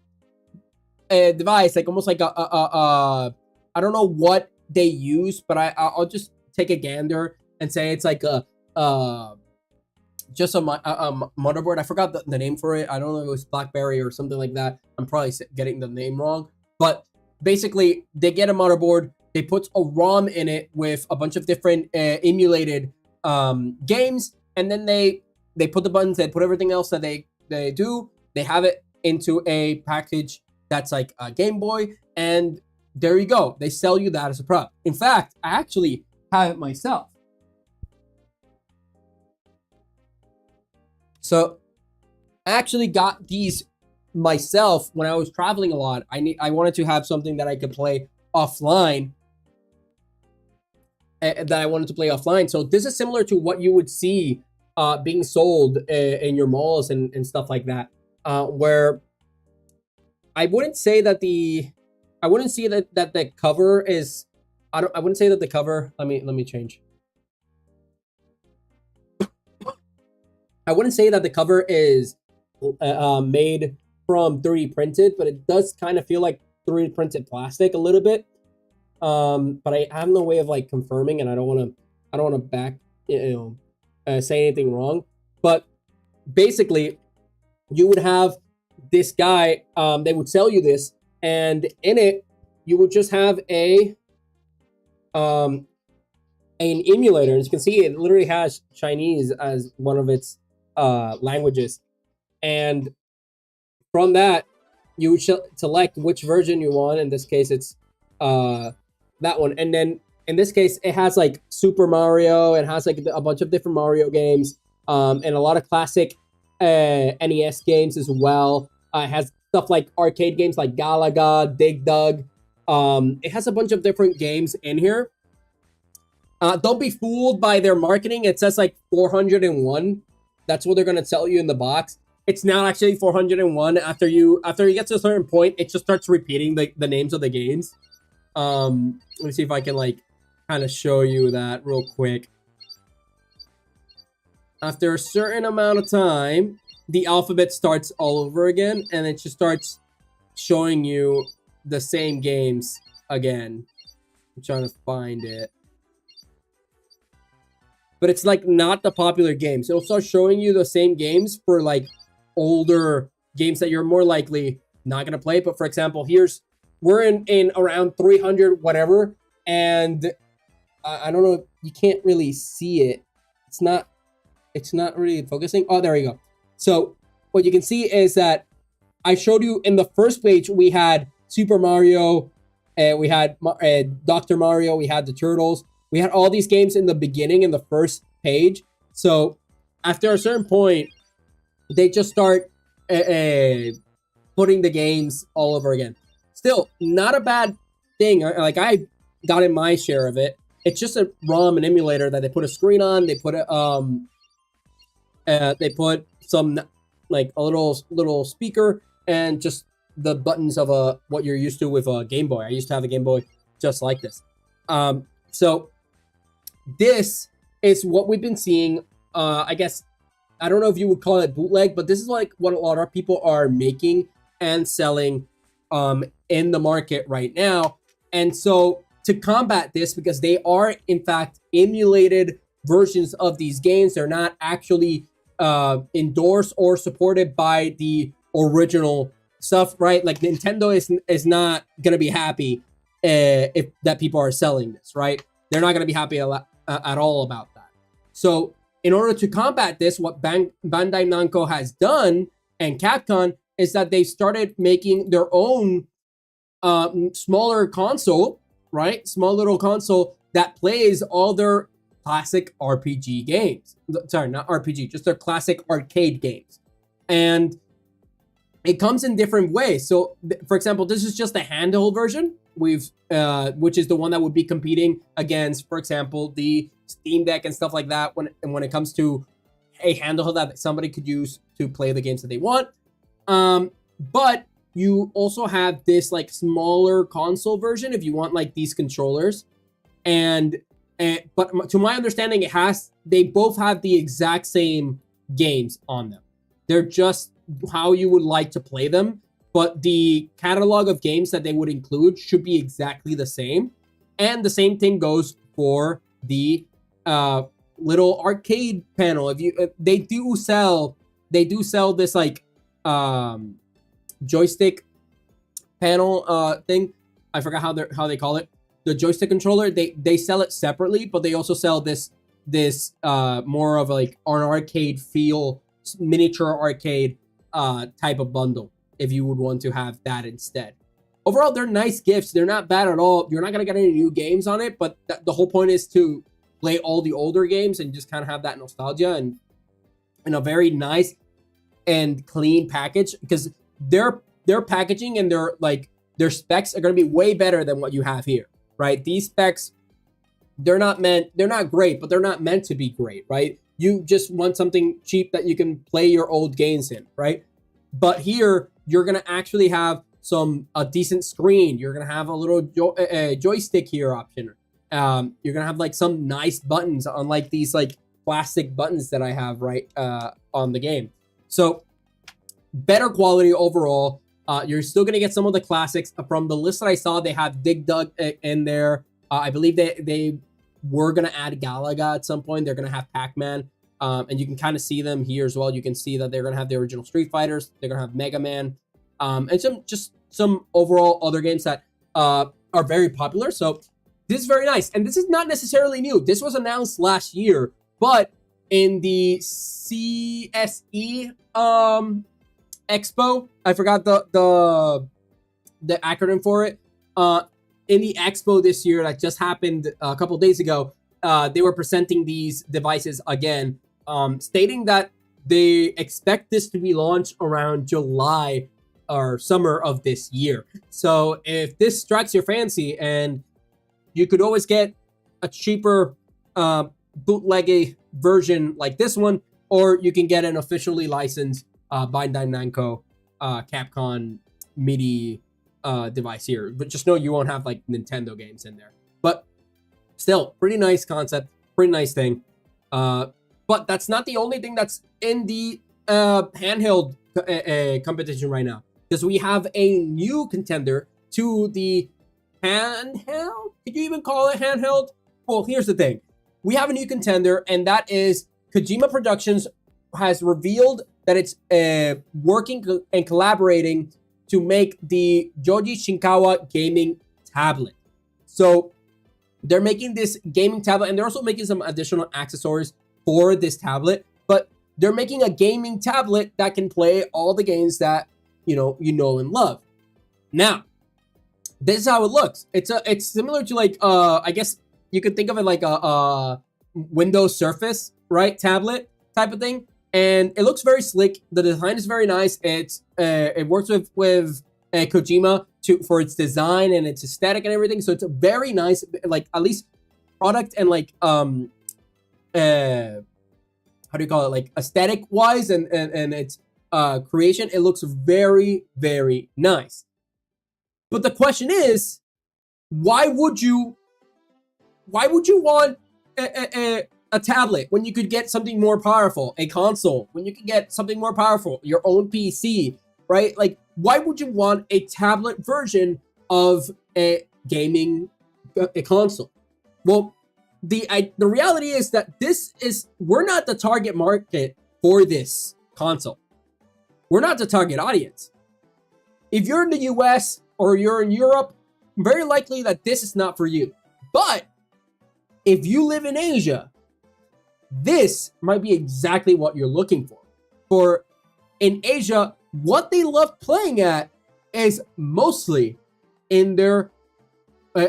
device, like almost like a I don't know what they use, but I'll just take a gander and say it's like just a motherboard. I forgot the name for it. I don't know if it was BlackBerry or something like that. I'm probably getting the name wrong. But basically, they get a motherboard, they put a ROM in it with a bunch of different emulated games, and then they put the buttons, they put everything else that they do, they have it into a package that's like a Game Boy, and there you go. They sell you that as a product. In fact, I actually have it myself. So I actually got these myself when I was traveling a lot. I wanted to have something that I could play offline. So this is similar to what you would see being sold in your malls and stuff like that, where I wouldn't say that the cover is, I wouldn't say that the cover, let me change. I wouldn't say that the cover is made from 3D printed, but it does kind of feel like 3D printed plastic a little bit. But I have no way of like confirming, and I don't want to back, say anything wrong. But basically, you would have this guy. They would sell you this, and in it, you would just have an emulator. As you can see, it literally has Chinese as one of its languages, and from that, you would select which version you want. In this case, it's that one. And then in this case, it has like Super Mario. It has like a bunch of different Mario games, and a lot of classic NES games as well. It has stuff like arcade games like Galaga, Dig Dug. It has a bunch of different games in here. Don't be fooled by their marketing. It says like 401. That's what they're gonna tell you in the box. It's not actually 401. After you get to a certain point, it just starts repeating the names of the games. Let me see if I can like kind of show you that real quick. After a certain amount of time, the alphabet starts all over again, and it just starts showing you the same games again. I'm trying to find it. But it's like not the popular games. It'll start showing you the same games for like older games that you're more likely not going to play. But for example, we're in around 300 whatever, and I don't know, you can't really see it. It's not really focusing. Oh, there you go. So what you can see is that I showed you in the first page, we had Super Mario, we had Dr. Mario, we had the Turtles. We had all these games in the beginning, in the first page. So after a certain point, they just start putting the games all over again. Still, not a bad thing. Like, I got in my share of it. It's just a ROM and emulator that they put a screen on. They put some like a little speaker and just the buttons of what you're used to with a Game Boy. I used to have a Game Boy just like this. So this is what we've been seeing. I guess, I don't know if you would call it bootleg, but this is like what a lot of people are making and selling in the market right now. And so to combat this, because they are in fact emulated versions of these games, they're not actually endorsed or supported by the original stuff, right? Like, Nintendo is not gonna be happy if that people are selling this, right? They're not gonna be happy at all about that. So in order to combat this, what Bandai Namco has done, and Capcom, is that they started making their own smaller console, right? Small little console that plays all their classic RPG games. Sorry, not RPG, just their classic arcade games. And it comes in different ways. So, for example, this is just a handheld version. Which is the one that would be competing against, for example, the Steam Deck and stuff like that. When it comes to a handheld that somebody could use to play the games that they want. But you also have this like smaller console version if you want like these controllers, but to my understanding, they both have the exact same games on them. They're just how you would like to play them, but the catalog of games that they would include should be exactly the same. And the same thing goes for the little arcade panel. They do sell this like joystick panel thing. I forgot how they call it. The joystick controller. They sell it separately, but they also sell this more of like an arcade feel, miniature arcade type of bundle, if you would want to have that instead. Overall, they're nice gifts. They're not bad at all. You're not going to get any new games on it, but the whole point is to play all the older games and just kind of have that nostalgia and in a very nice and clean package, because their packaging and their specs are going to be way better than what you have here, right? These specs, they're not great, but they're not meant to be great, right? You just want something cheap that you can play your old games in, right? But here, you're going to actually have a decent screen. You're going to have a little joystick here option. You're going to have like some nice buttons, unlike these like plastic buttons that I have right on the game. So better quality overall. You're still going to get some of the classics. From the list that I saw, they have Dig Dug in there. I believe they were going to add Galaga at some point. They're going to have Pac-Man. And you can kind of see them here as well. You can see that they're going to have the original Street Fighters. They're going to have Mega Man. And some overall other games that are very popular. So this is very nice. And this is not necessarily new. This was announced last year. But in the CSE Expo, I forgot the acronym for it. In the Expo this year that just happened a couple days ago, they were presenting these devices again, stating that they expect this to be launched around July or summer of this year. So if this strikes your fancy, and you could always get a cheaper bootleg version like this one, or you can get an officially licensed Bandai Namco Capcom MIDI device here. But just know you won't have like Nintendo games in there. But still, pretty nice concept, pretty nice thing. But that's not the only thing that's in the handheld competition right now, because we have a new contender to the handheld. Could you even call it handheld? Well, here's the thing. We have a new contender, and that is Kojima Productions has revealed that it's working and collaborating to make the Joji Shinkawa gaming tablet. So they're making this gaming tablet, and they're also making some additional accessories for this tablet, but they're making a gaming tablet that can play all the games that you know and love. Now, this is how it looks. It's similar to like I guess you could think of it like a Windows Surface, right, tablet type of thing, and it looks very slick. The design is very nice. It works with Kojima for its design and its aesthetic and everything. So it's a very nice, like, at least product and like how do you call it, like aesthetic wise and its creation. It looks very, very nice. But the question is, why would you want a tablet when you could get something more powerful, a console, when you could get something more powerful, your own PC, right? Like, why would you want a tablet version of a gaming console? Well, the reality is that we're not the target market for this console. We're not the target audience. If you're in the US or you're in Europe, very likely that this is not for you. But if you live in Asia, this might be exactly what you're looking for. For in Asia, what they love playing at is mostly in their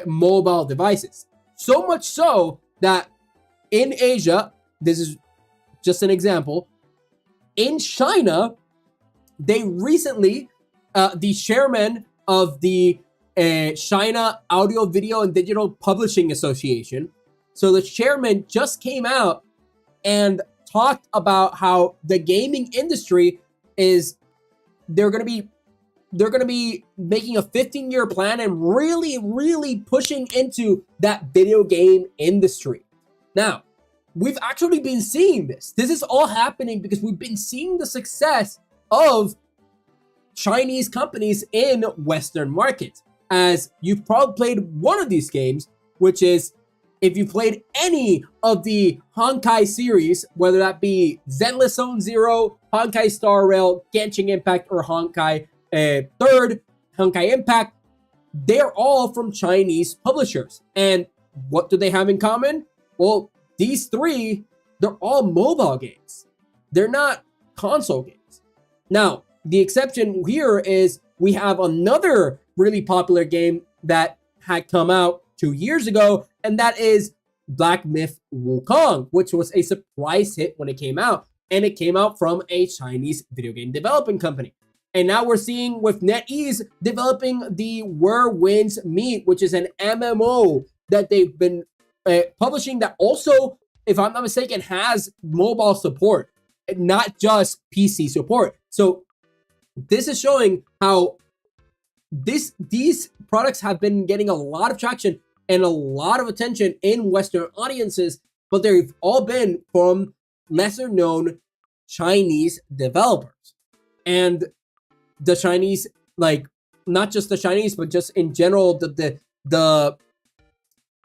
mobile devices. So much so that in Asia, this is just an example, in China, they recently, the chairman of the China Audio, Video, and Digital Publishing Association, so the chairman just came out and talked about how the gaming industry is, they're going to be making a 15-year plan and really, really pushing into that video game industry. Now, we've actually been seeing this. This is all happening because we've been seeing the success of Chinese companies in Western markets. As you've probably played one of these games, which is, if you played any of the Honkai series, whether that be Zenless Zone Zero, Honkai Star Rail, Genshin Impact, or Honkai Third, Honkai Impact, they're all from Chinese publishers. And what do they have in common? Well, these three, they're all mobile games. They're not console games. Now, the exception here is we have another really popular game that had come out 2 years ago, and that is Black Myth Wukong, which was a surprise hit when it came out, and it came out from a Chinese video game developing company. And now we're seeing with NetEase developing the Where Winds Meet, which is an MMO that they've been publishing that also, if I'm not mistaken, has mobile support, not just PC support. So this is showing how these products have been getting a lot of traction and a lot of attention in Western audiences, but they've all been from lesser known Chinese developers. And the Chinese like not just the Chinese, but just in general, the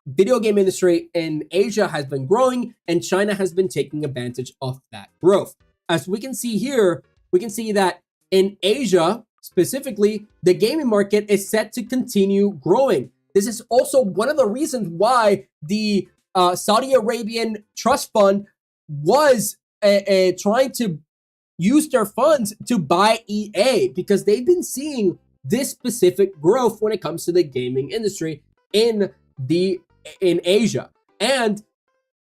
video game industry in Asia has been growing, and China has been taking advantage of that growth. As we can see here, we can see that in Asia, specifically, the gaming market is set to continue growing. This is also one of the reasons why the Saudi Arabian trust fund was trying to use their funds to buy EA, because they've been seeing this specific growth when it comes to the gaming industry in Asia. And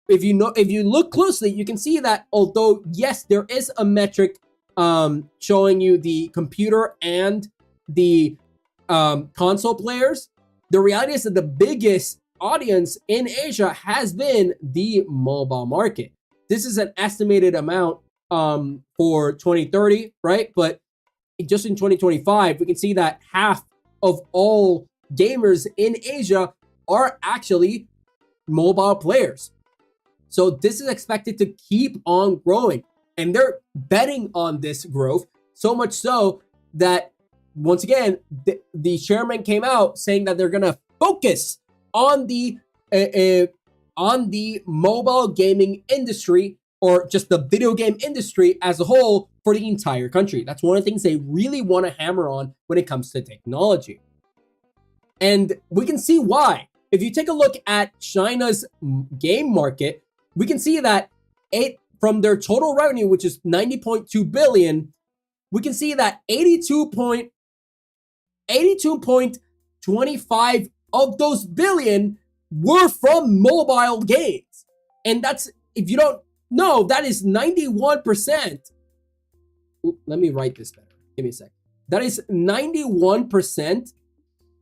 if you look closely, you can see that although yes, there is a metric showing you the computer and the console players, the reality is that the biggest audience in Asia has been the mobile market. This is an estimated amount for 2030, right? But just in 2025, we can see that half of all gamers in Asia are actually mobile players. So this is expected to keep on growing, and they're betting on this growth, so much so that once again, the chairman came out saying that they're gonna focus on the mobile gaming industry, or just the video game industry as a whole, for the entire country. That's one of the things they really want to hammer on when it comes to technology. And we can see why. If you take a look at China's game market, we can see that from their total revenue, which is 90.2 billion, we can see that 82.25 of those billion were from mobile games. And that's, if you don't know, that is 91%. Let me write this better. Give me a sec. That is 91%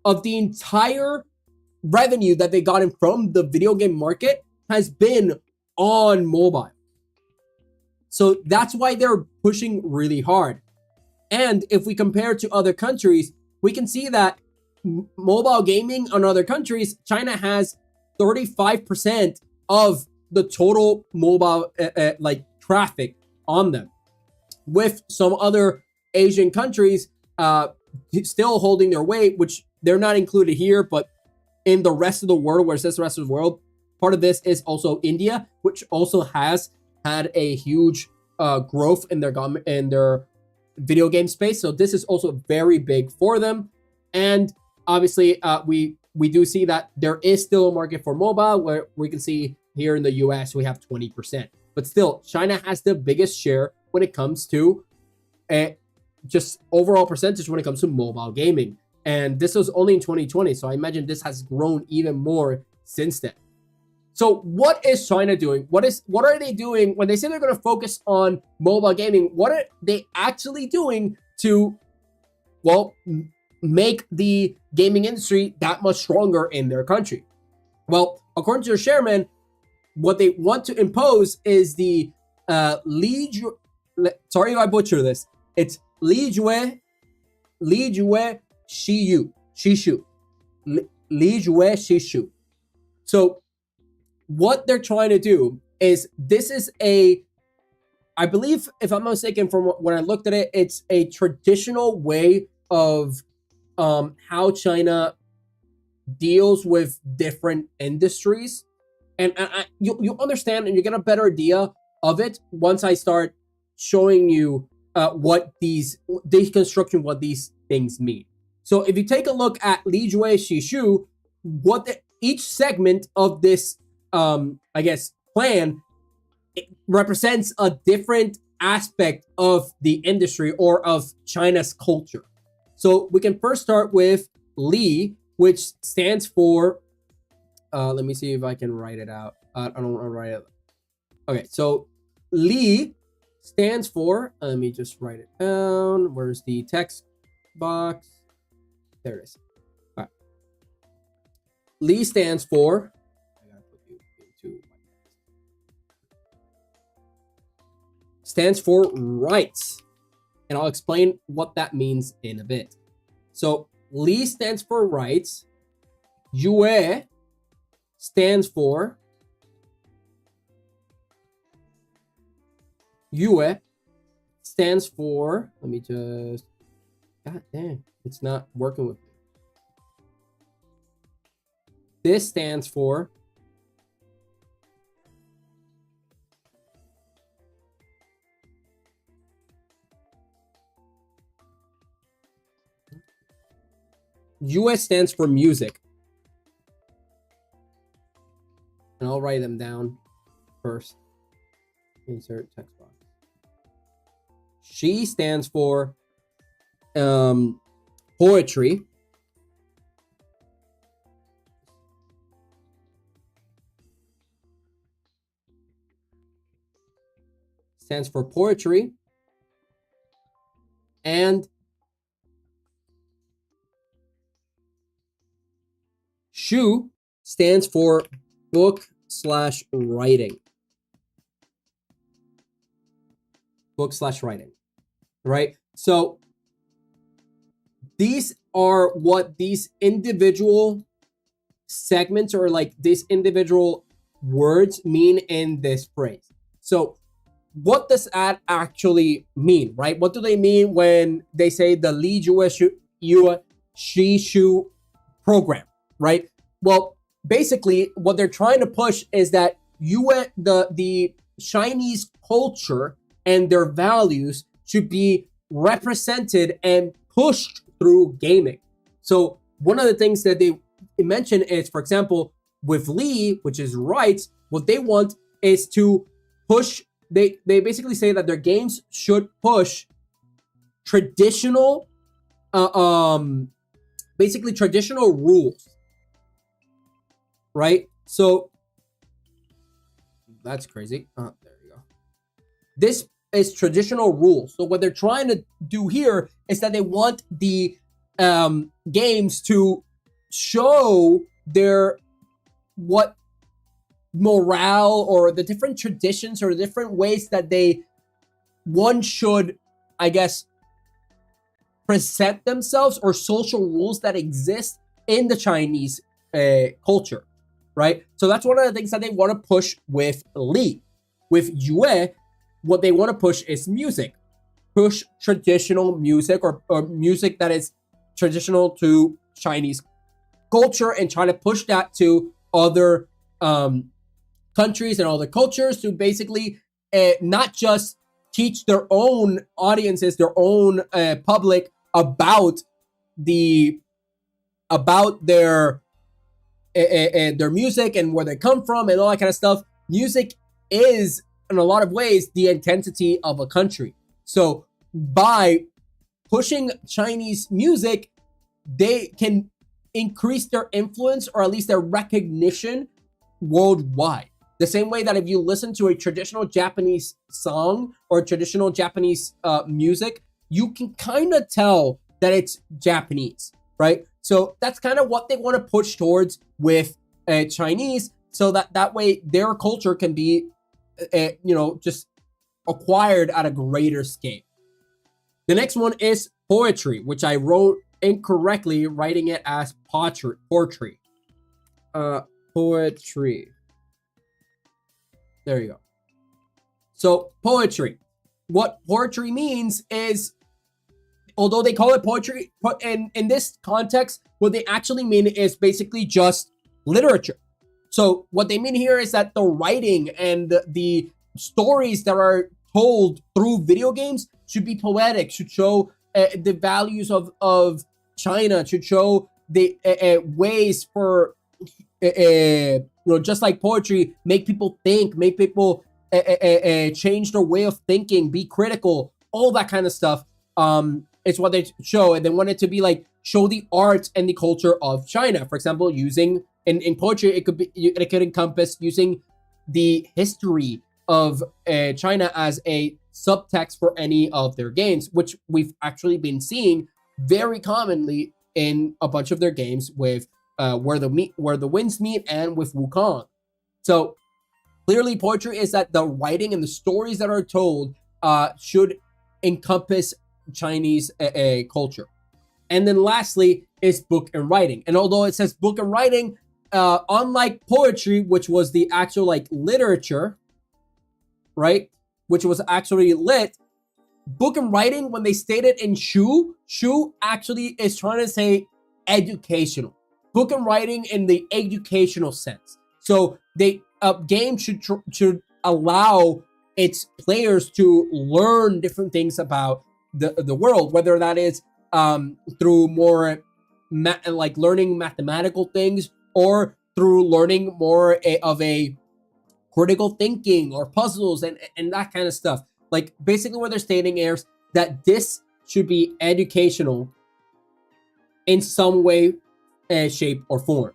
of the entire revenue that they got in from the video game market has been on mobile. So that's why they're pushing really hard. And if we compare to other countries, we can see that mobile gaming on other countries, China has 35% of the total mobile like traffic on them, with some other Asian countries still holding their weight, which they're not included here, but in the rest of the world, where it says the rest of the world, part of this is also India, which also has had a huge growth in their video game space. So this is also very big for them. And obviously, we do see that there is still a market for mobile, where we can see here in the US, we have 20%. But still, China has the biggest share when it comes to just overall percentage when it comes to mobile gaming. And this was only in 2020. So I imagine this has grown even more since then. So what is China doing? What are they doing when they say they're going to focus on mobile gaming? What are they actually doing to, well, make the gaming industry that much stronger in their country? Well, according to the chairman, what they want to impose is the sorry if I butcher this. It's Li Jue Shishu. So what they're trying to do is, this is I believe, if I'm not mistaken, from when I looked at it, it's a traditional way of how China deals with different industries. And you'll understand, and you get a better idea of it once I start showing you what deconstruction, what these things mean. So if you take a look at Li Jue Shishu, each segment of this, I guess, plan, it represents a different aspect of the industry or of China's culture. So we can first start with Li, which stands for, let me see if I can write it out. I don't want to write it. Okay, so Li stands for, let me just write it down. Where's the text box? There it is. All right. Li stands for, rights. And I'll explain what that means in a bit. So Li stands for rights. Yue stands for let me just, God damn, it's not working with me. This stands for US stands for music. And I'll write them down first. Insert text box. She stands for poetry. Stands for poetry. And Shu stands for book/writing. Book/writing, right? So these are what these individual segments or like these individual words mean in this phrase. So what does that actually mean, right? What do they mean when they say the Li Jue Shi Shu program, right? Well, basically, what they're trying to push is that the Chinese culture and their values should be represented and pushed through gaming. So one of the things that they mention is, for example, with Li, which is rights, what they want is to push. They basically say that their games should push traditional, basically traditional rules, right? So that's crazy. There you go. This is traditional rules. So what they're trying to do here is that they want the games to show their what morale or the different traditions or the different ways that one should, I guess, present themselves or social rules that exist in the Chinese culture, right? So that's one of the things that they want to push with Li. With Yue, what they want to push is music. Push traditional music or music that is traditional to Chinese culture and try to push that to other countries and other cultures to basically not just teach their own audiences, their own public about their music and where they come from and all that kind of stuff. Music is, in a lot of ways, the identity of a country. So by pushing Chinese music, they can increase their influence or at least their recognition worldwide. The same way that if you listen to a traditional Japanese song or traditional Japanese music, you can kind of tell that it's Japanese, right? So that's kind of what they want to push towards with Chinese, so that way their culture can be, just acquired at a greater scale. The next one is poetry, which I wrote incorrectly, writing it as poetry. Poetry. There you go. So poetry. What poetry means is, although they call it poetry, in this context, what they actually mean is basically just literature. So what they mean here is that the writing and the stories that are told through video games should be poetic, should show the values of China, should show the ways for, just like poetry, make people think, make people change their way of thinking, be critical, all that kind of stuff. It's what they show, and they want it to be like show the art and the culture of China. For example, using in poetry, it could encompass using the history of China as a subtext for any of their games, which we've actually been seeing very commonly in a bunch of their games with where the winds meet and with Wukong. So clearly, poetry is that the writing and the stories that are told should encompass Chinese culture. And then lastly is book and writing. And although it says book and writing, unlike poetry, which was the actual like literature, right, which was actually lit, book and writing, when they state it in shu actually is trying to say educational. Book and writing in the educational sense. So they game should allow its players to learn different things about the world, whether that is through more like learning mathematical things, or through learning more of a critical thinking or puzzles and that kind of stuff. Like basically what they're stating is that this should be educational in some way, shape, or form,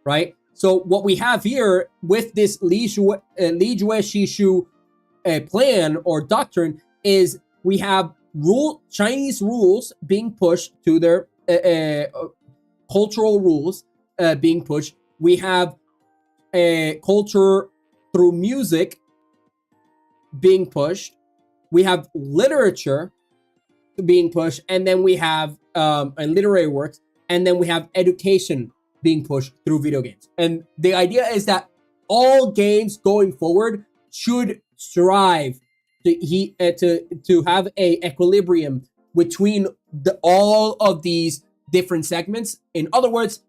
right? So what we have here with this Li Jue Shishu plan or doctrine is we have Chinese rules being pushed to their cultural rules being pushed. We have culture through music being pushed. We have literature being pushed, and then we have literary works, and then we have education being pushed through video games. And the idea is that all games going forward should strive to have a equilibrium between all of these different segments. In other words,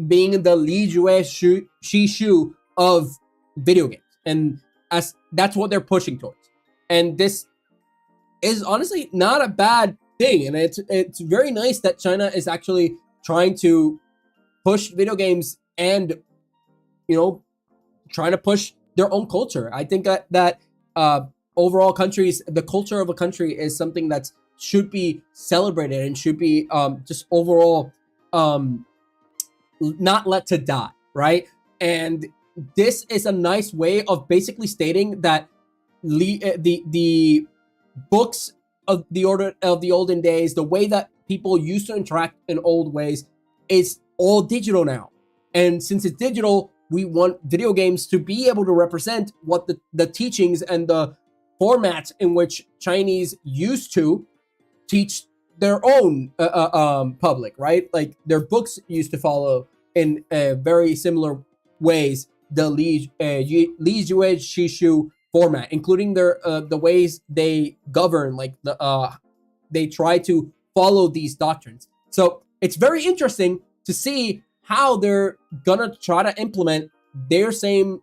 being the Li Jue Shishu of video games, and as that's what they're pushing towards. And this is honestly not a bad thing, and it's very nice that China is actually trying to push video games and trying to push their own culture. I think that overall countries, the culture of a country is something that should be celebrated and should be just overall not let to die, right? And this is a nice way of basically stating that the books of the olden days, the way that people used to interact in old ways, is all digital now. And since it's digital, we want video games to be able to represent what the teachings and the formats in which Chinese used to teach their own public, right? Like their books used to follow in very similar ways the Li Jue Shishu format, including their the ways they govern, like they try to follow these doctrines. So it's very interesting to see how they're gonna try to implement their same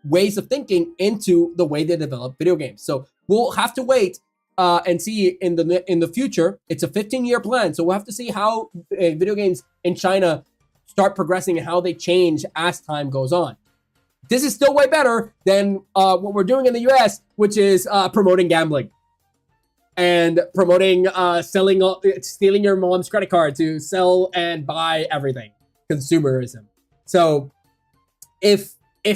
ways of thinking into the way they develop video games. So we'll have to wait and see in the future. It's a 15-year plan, so we'll have to see how video games in China start progressing and how they change as time goes on. This is still way better than what we're doing in the US, which is promoting gambling and promoting stealing your mom's credit card to sell and buy everything. Consumerism. So if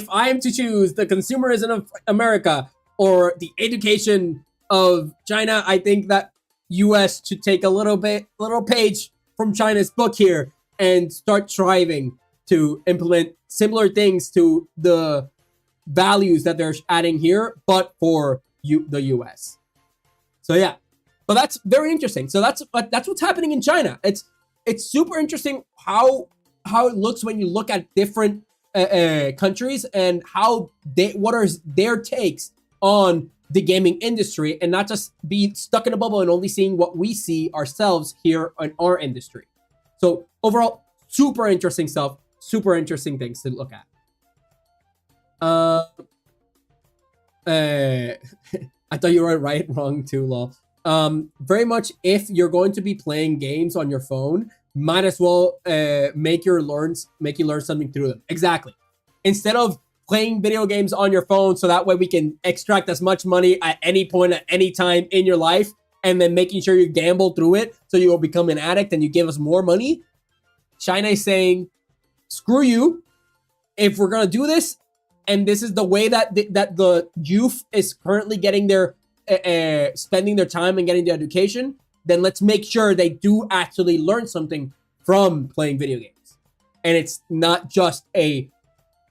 I am to choose the consumerism of America or the education of China, I think that US should take a little page from China's book here and start striving to implement similar things to the values that they're adding here, but for the US. So yeah, but that's very interesting. So that's what's happening in China. It's super interesting how it looks when you look at different countries and what are their takes on the gaming industry, and not just be stuck in a bubble and only seeing what we see ourselves here in our industry. So overall, super interesting stuff, super interesting things to look at. I thought you were right, wrong too, lol. Very much, if you're going to be playing games on your phone, might as well make you learn something through them. Exactly. Instead of playing video games on your phone so that way we can extract as much money at any point, at any time in your life, and then making sure you gamble through it so you will become an addict and you give us more money, China is saying, screw you. If we're going to do this, and this is the way that the youth is currently getting their spending their time and getting their education, then let's make sure they do actually learn something from playing video games. And it's not just a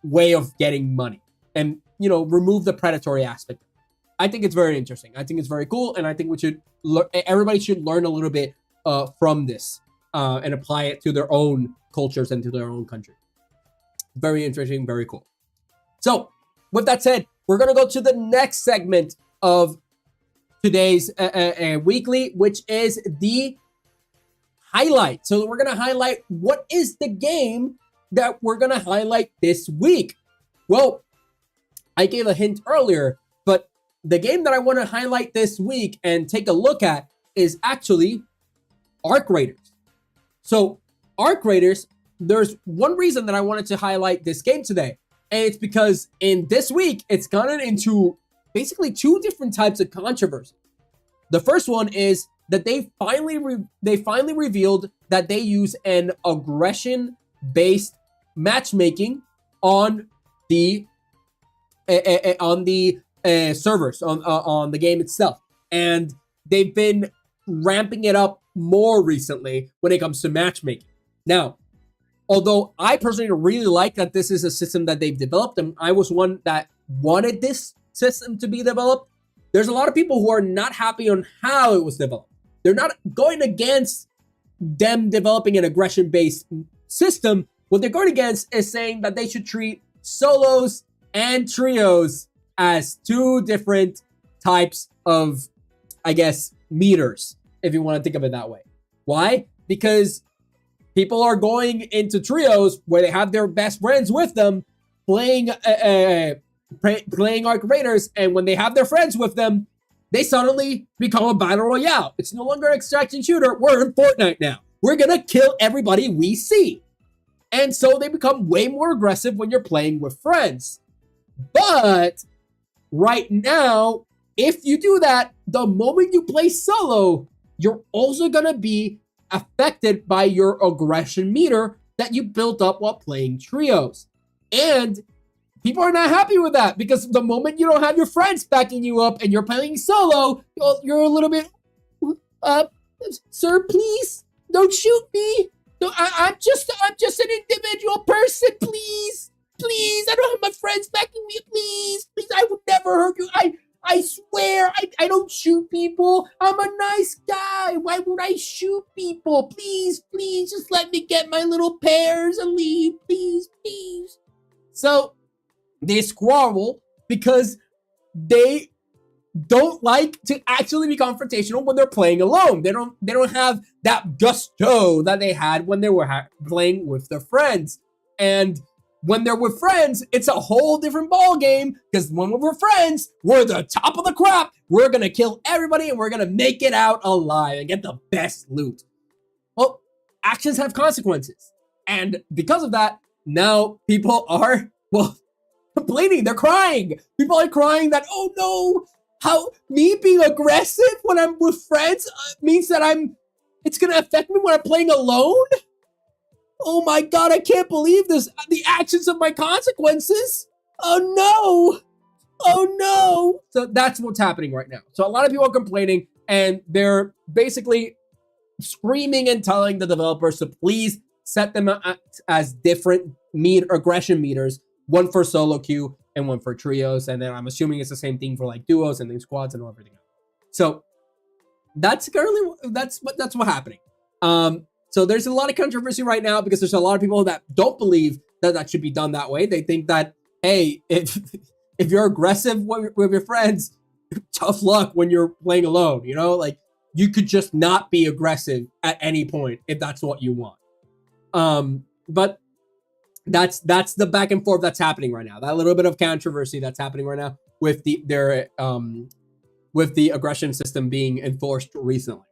way of getting money, and remove the predatory aspect. I think it's very interesting. I think it's very cool, and I think everybody should learn a little bit from this and apply it to their own cultures and to their own country. Very interesting, very cool. So with that said, we're going to go to the next segment of today's weekly, which is the highlight. So we're going to highlight what is the game that we're going to highlight this week. Well, I gave a hint earlier, but the game that I want to highlight this week and take a look at is actually Arc Raiders. So Arc Raiders, there's one reason that I wanted to highlight this game today, and it's because in this week, it's gotten into basically two different types of controversy. The first one is that they finally revealed that they use an aggression-based matchmaking on the servers on the game itself, and they've been ramping it up more recently when it comes to matchmaking. Now, although I personally really like that this is a system that they've developed, and I was one that wanted this system to be developed, there's a lot of people who are not happy on how it was developed. They're not going against them developing an aggression-based system. What they're going against is saying that they should treat solos and trios as two different types of, I guess, meters, if you want to think of it that way. Why? Because people are going into trios where they have their best friends with them playing Arc Raiders, and when they have their friends with them, they suddenly become a battle royale. It's no longer an extraction shooter. We're in Fortnite now. We're gonna kill everybody we see. And so they become way more aggressive when you're playing with friends. But right now, if you do that, the moment you play solo, you're also gonna be affected by your aggression meter that you built up while playing trios. And people are not happy with that, because the moment you don't have your friends backing you up and you're playing solo, you're a little bit, sir, please don't shoot me. No, I'm just an individual person. Please, I don't have my friends backing me. Please, I would never hurt you. I swear, I don't shoot people. I'm a nice guy. Why would I shoot people? Please, just let me get my little pears and leave. Please. So they squabble because they don't like to actually be confrontational when they're playing alone. They don't have that gusto that they had when they were playing with their friends. And when they're with friends, it's a whole different ball game, because when we're friends, we're the top of the crop. We're gonna kill everybody and we're gonna make it out alive and get the best loot. Well, actions have consequences, and because of that, now people are complaining. They're crying. People are crying that, oh no, how me being aggressive when I'm with friends means that it's gonna affect me when I'm playing alone. Oh my God, I can't believe this. The actions of my consequences. Oh no. So that's what's happening right now. So a lot of people are complaining, and they're basically screaming and telling the developers to please set them as different aggression meters, one for solo queue and one for trios. And then I'm assuming it's the same thing for like duos and then squads and everything else. So that's what's happening. So there's a lot of controversy right now because there's a lot of people that don't believe that should be done that way. They think that, hey, if you're aggressive with your friends, tough luck when you're playing alone. You know, like you could just not be aggressive at any point if that's what you want. But that's the back and forth that's happening right now. That little bit of controversy that's happening right now with the aggression system being enforced recently.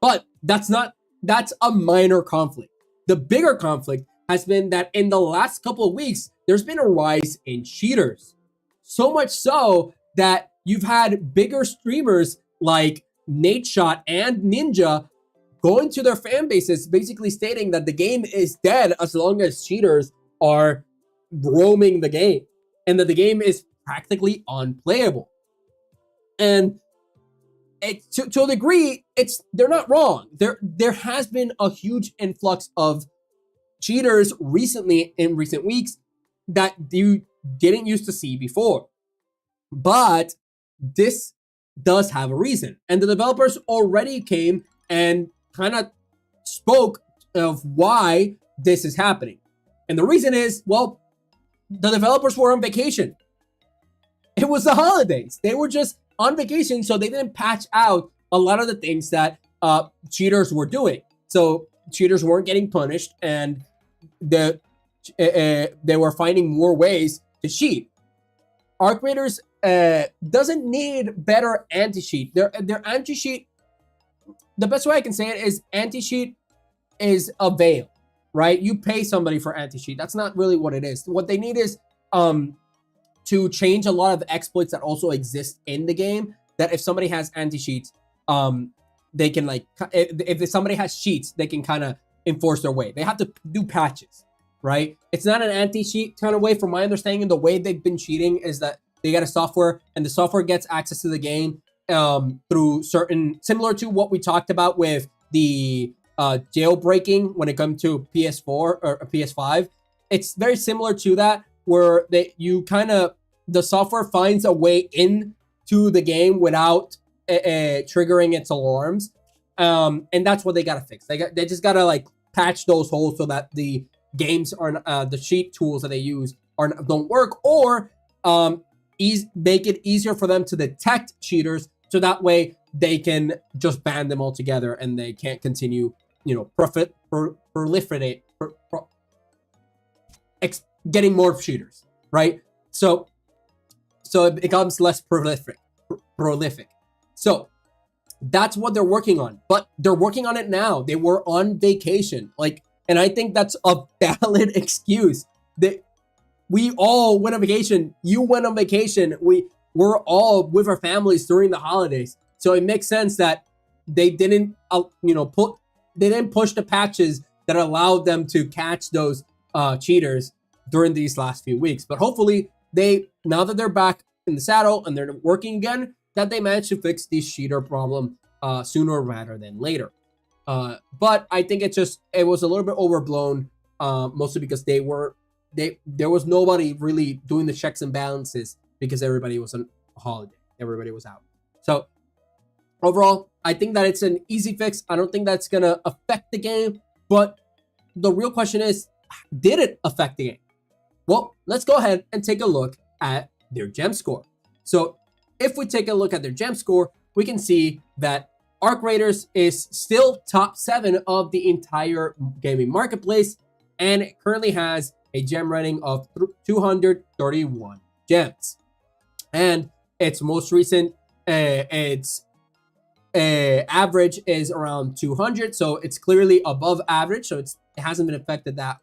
But that's a minor conflict. The bigger conflict has been that in the last couple of weeks, there's been a rise in cheaters. So much so that you've had bigger streamers like Nadeshot and Ninja going to their fan bases, basically stating that the game is dead as long as cheaters are roaming the game, and that the game is practically unplayable. And to a degree, they're not wrong. There has been a huge influx of cheaters in recent weeks that you didn't used to see before. But this does have a reason. And the developers already came and kind of spoke of why this is happening. And the reason is, well, the developers were on vacation. It was the holidays. They were just on vacation, so they didn't patch out a lot of the things that cheaters were doing. So cheaters weren't getting punished, and they were finding more ways to cheat. Arc Raiders doesn't need better anti-cheat. Their anti-cheat, the best way I can say it is anti-cheat is a veil, right? You pay somebody for anti-cheat. That's not really what it is. What they need is to change a lot of the exploits that also exist in the game, that if somebody has anti-cheats, they can, like, if somebody has cheats, they can kind of enforce their way. They have to do patches, right? It's not an anti-cheat kind of way. From my understanding, the way they've been cheating is that they get a software, and the software gets access to the game through certain, similar to what we talked about with the jailbreaking when it comes to PS4 or PS5. It's very similar to that, where the software finds a way into the game without triggering its alarms, and that's what they gotta fix. They just gotta, like, patch those holes so that the games are the cheat tools that they use don't work, or make it easier for them to detect cheaters, so that way they can just ban them altogether and they can't continue, proliferate, getting more cheaters, right? So it becomes less prolific. So that's what they're working on, but they're working on it now. They were on vacation, and I think that's a valid excuse. We all went on vacation. You went on vacation. We're all with our families during the holidays. So it makes sense that they didn't, they didn't push the patches that allowed them to catch those cheaters during these last few weeks. But hopefully now that they're back in the saddle and they're working again, that they managed to fix this cheater problem sooner rather than later. But I think it was a little bit overblown, mostly because there was nobody really doing the checks and balances because everybody was on holiday. Everybody was out. So overall, I think that it's an easy fix. I don't think that's going to affect the game. But the real question is, did it affect the game? Well, let's go ahead and take a look at their gem score. So if we take a look at their gem score, we can see that Arc Raiders is still top 7 of the entire gaming marketplace, and it currently has a gem rating of 231 gems. And its most recent, its average is around 200, so it's clearly above average. So it hasn't been affected that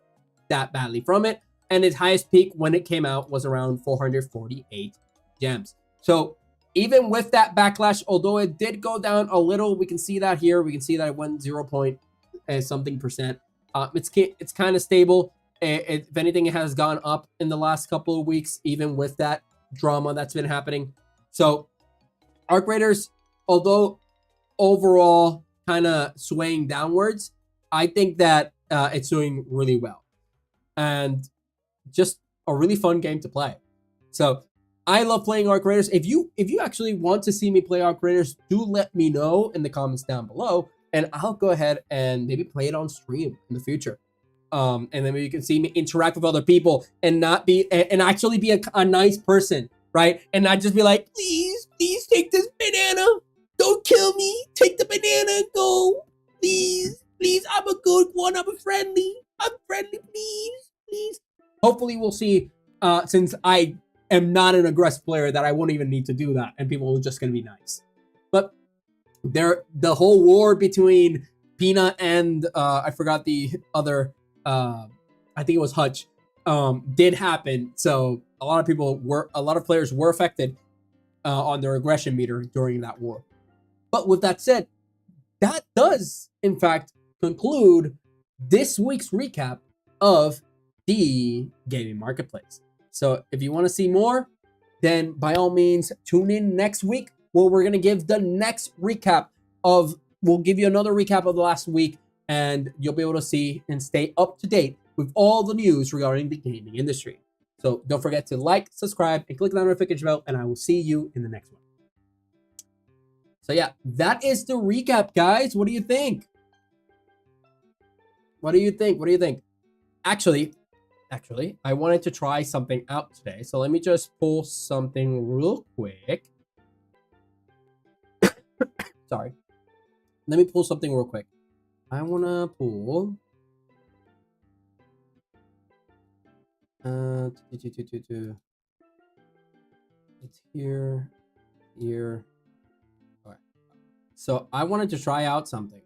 badly from it. And its highest peak when it came out was around 448 gems. So even with that backlash, although it did go down a little, we can see that here. We can see that it went 0.something%. It's kind of stable. If anything, it has gone up in the last couple of weeks, even with that drama that's been happening. So Arc Raiders, although overall kind of swaying downwards, I think that it's doing really well. And just a really fun game to play. So I love playing Arc Raiders. If you actually want to see me play Arc Raiders, do let me know in the comments down below, and I'll go ahead and maybe play it on stream in the future. And then maybe you can see me interact with other people and actually be a nice person, right? And not just be like, please take this banana. Don't kill me. Take the banana and go. Please, I'm a good one. I'm friendly, please. Hopefully we'll see, since I am not an aggressive player, that I won't even need to do that, and people are just going to be nice. But the whole war between Peanut and I forgot the other, I think it was Hutch, did happen. So a lot of players were affected on their aggression meter during that war. But with that said, that does in fact conclude this week's recap of the gaming marketplace. So if you want to see more, then by all means tune in next week, where we're going to give the next recap we'll give you another recap of the last week, and you'll be able to see and stay up to date with all the news regarding the gaming industry. So don't forget to like, subscribe, and click the notification bell, and I will see you in the next one. So yeah, that is the recap, guys. What do you think? Actually, I wanted to try something out today. So let me just pull something real quick. Sorry. Let me pull something real quick. I want to pull... It's here. Here. All right. So I wanted to try out something.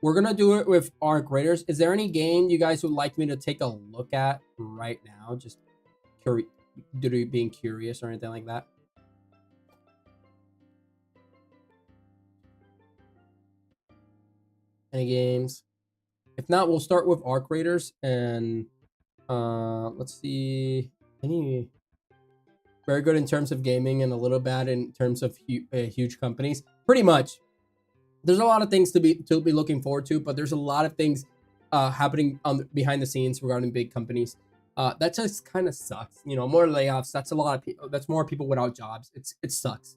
We're gonna do it with our graders. Is there any game you guys would like me to take a look at right now? Just being curious or anything like that? Any games? If not, we'll start with our graders and let's see. Any very good in terms of gaming and a little bad in terms of huge companies. Pretty much. There's a lot of things to be looking forward to, but there's a lot of things happening behind the scenes regarding big companies. That just kind of sucks. You know, more layoffs. That's a lot of people. That's more people without jobs. It sucks,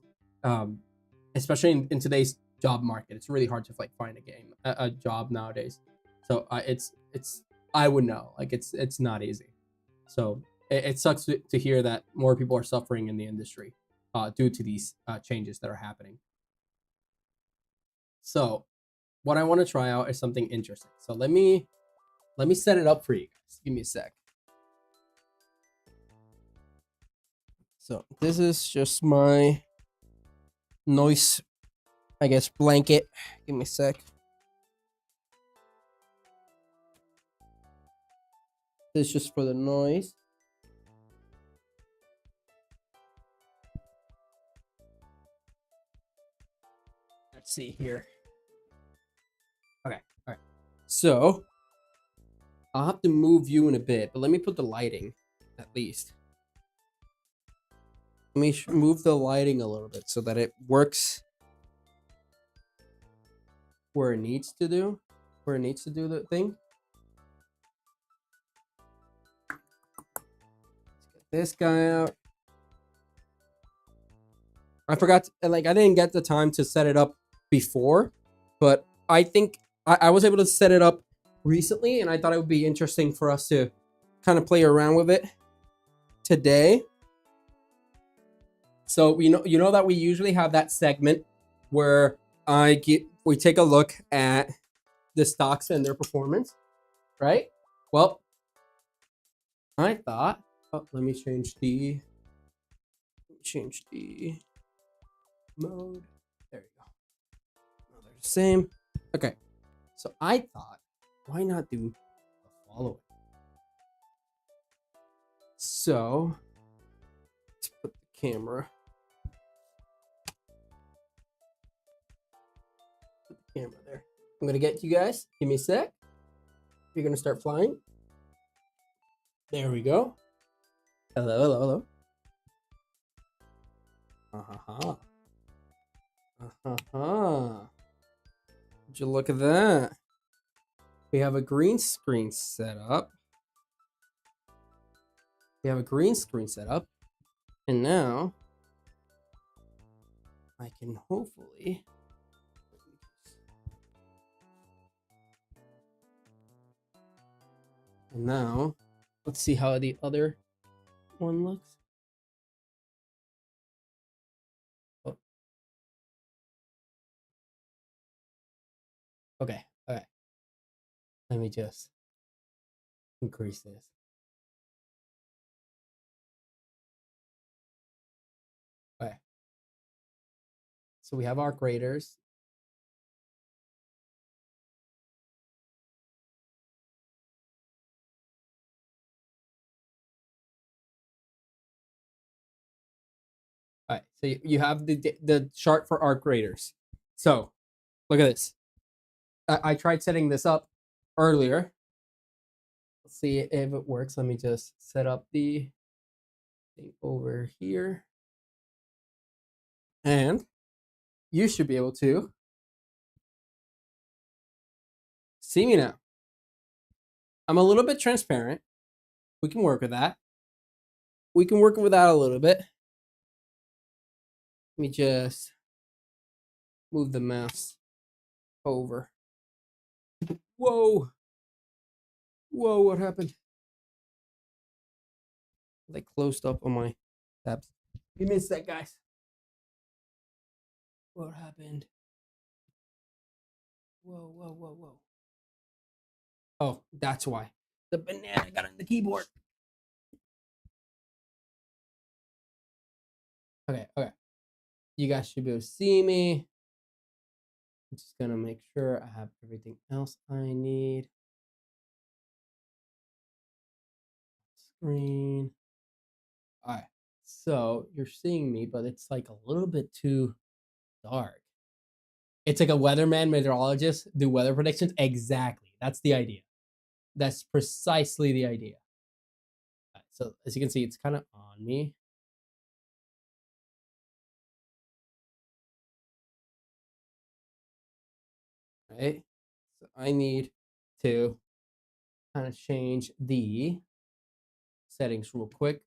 especially in today's job market. It's really hard to like find a job nowadays. So it's I would know, like it's not easy. So it sucks to hear that more people are suffering in the industry due to these changes that are happening. So what I want to try out is something interesting. So let me set it up for you guys. Give me a sec. So this is just my noise, I guess, blanket. Give me a sec. This is just for the noise. Let's see here. Okay, all right. So I'll have to move you in a bit, but let me put the lighting at least. Let me move the lighting a little bit so that it works where it needs to do, the thing. Let's get this guy out. I forgot, I didn't get the time to set it up before, but I think I was able to set it up recently, and I thought it would be interesting for us to kind of play around with it today. So you know that we usually have that segment where we take a look at the stocks and their performance, right? Well, I thought, let me change the mode. There you go. No, they're the same. Okay. So I thought, why not do the following? So let's put the camera. Put the camera there. I'm gonna get you guys. Give me a sec. You're gonna start flying. There we go. Hello, hello, hello. Would you look at that? We have a green screen set up. And now I can hopefully and now let's see how the other one looks. Oh. Okay. Let me just increase this. Okay. So we have our graders. All right. So you have the chart for our graders. So look at this. I tried setting this up earlier. Let's see if it works. Let me just set up the thing over here. And you should be able to see me now. I'm a little bit transparent. We can work with that. We can work with that a little bit. Let me just move the mouse over. Whoa. Whoa, what happened? They closed up on my tabs. Give me a sec, guys. What happened? Whoa, whoa, whoa, whoa. Oh, that's why. The banana got on the keyboard. Okay, okay. You guys should be able to see me. I'm just gonna make sure I have everything else I need. Screen. All right. So you're seeing me, but it's like a little bit too dark. It's like a weatherman meteorologist do weather predictions. Exactly. That's the idea. That's precisely the idea. Right, so as you can see, it's kind of on me. Right. So I need to kind of change the settings real quick.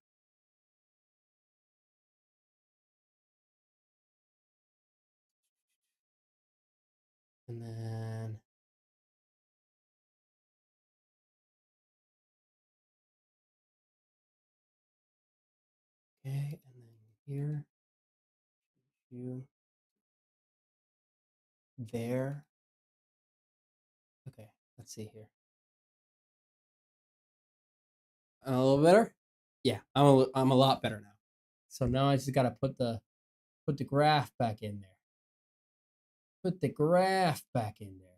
And then okay, and then here, you there. Okay, let's see here. A little better? Yeah, I'm a lot better now. So now I just gotta put the graph back in there. Put the graph back in there.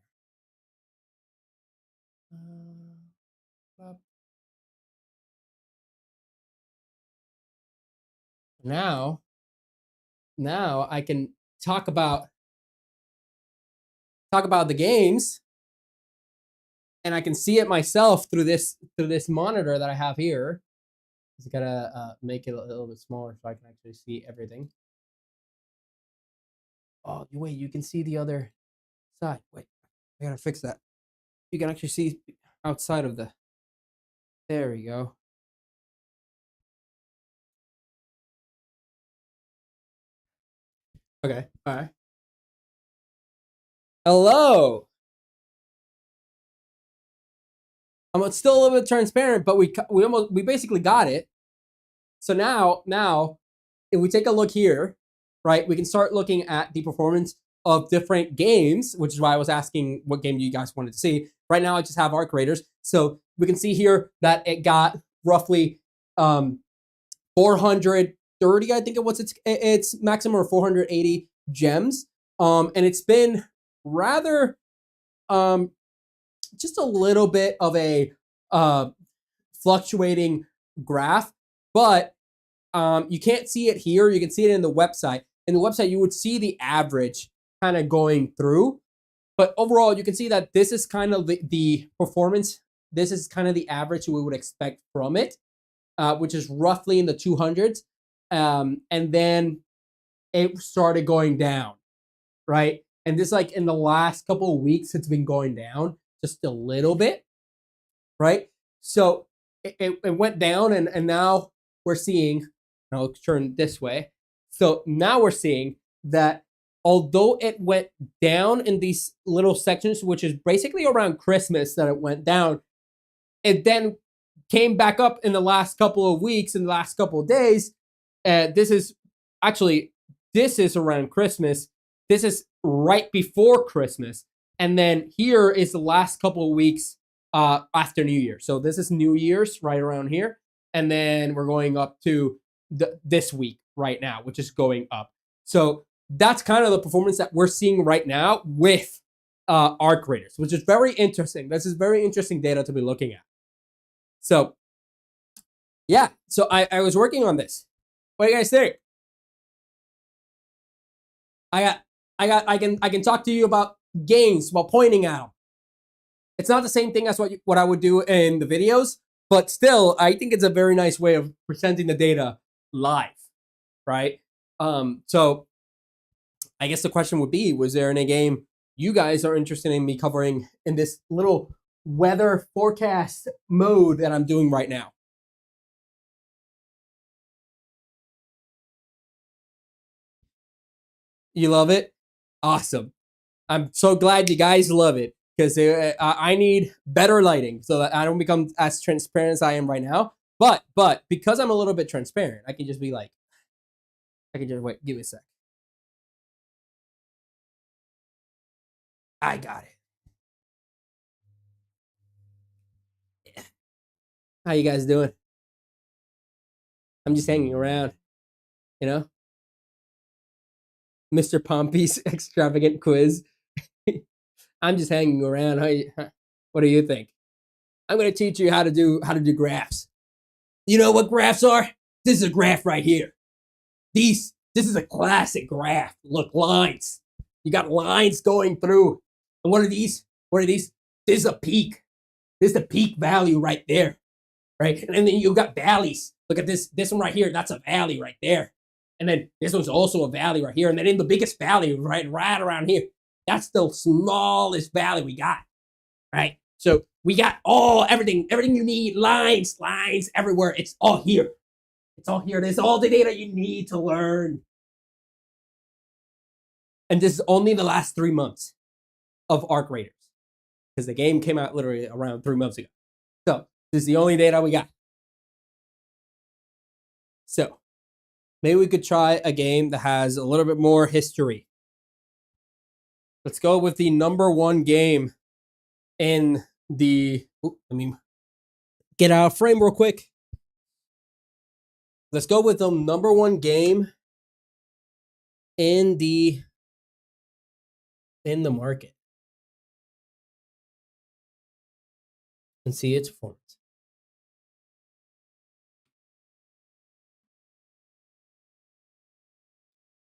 Now, now I can talk about the games, and I can see it myself through this monitor that I have here. Just gotta make it a little bit smaller so I can actually see everything. Oh wait, you can see the other side. Wait, I gotta fix that. You can actually see outside of the. There we go. Okay. All right. Hello. I'm still a little bit transparent, but we basically got it. So now if we take a look here, right, we can start looking at the performance of different games, which is why I was asking what game you guys wanted to see. Right now, I just have Arc Raiders, so we can see here that it got roughly 430, I think it was its maximum, or 480 gems, and it's been rather just a little bit of a fluctuating graph, but you can't see it here. You can see it in the website. In the website, you would see the average kind of going through. But overall, you can see that this is kind of the performance. This is kind of the average we would expect from it, which is roughly in the 200s. And then it started going down, right? And this, like, in the last couple of weeks, it's been going down just a little bit, right? So it went down, and now we're seeing, I'll turn this way. So now we're seeing that although it went down in these little sections, which is basically around Christmas that it went down, it then came back up in the last couple of weeks, in the last couple of days. This is around Christmas. This is right before Christmas. And then here is the last couple of weeks after New Year. So this is New Year's right around here. And then we're going up to this week right now, which is going up. So that's kind of the performance that we're seeing right now with Arc Raiders, which is very interesting. This is very interesting data to be looking at. So yeah, so I was working on this. What do you guys think? I can talk to you about games while pointing at them. It's not the same thing as what I would do in the videos, but still, I think it's a very nice way of presenting the data live, right? So I guess the question would be, was there any game you guys are interested in me covering in this little weather forecast mode that I'm doing right now? You love it? Awesome. I'm so glad you guys love it, because I need better lighting so that I don't become as transparent as I am right now. But because I'm a little bit transparent, I can just be like, I can just wait. Give me a sec. I got it. How you guys doing? I'm just hanging around, you know? Mr. Pompey's extravagant quiz. I'm just hanging around. What do you think? I'm going to teach you how to do graphs. You know what graphs are? This is a graph right here. This is a classic graph. Look, lines. You got lines going through. And what are these? What are these? This is a peak. This is the peak value right there. Right? And then you've got valleys. Look at this one right here. That's a valley right there. And then this one's also a valley right here. And then in the biggest valley, right around here, that's the smallest valley we got. Right? So we got everything you need, lines everywhere. It's all here. It's all here. There's all the data you need to learn. And this is only the last 3 months of Arc Raiders, because the game came out literally around 3 months ago. So this is the only data we got. So maybe we could try a game that has a little bit more history. Let's go with the number one game in the. Let me get out of frame real quick. Let's go with the number one game in the market and see its performance.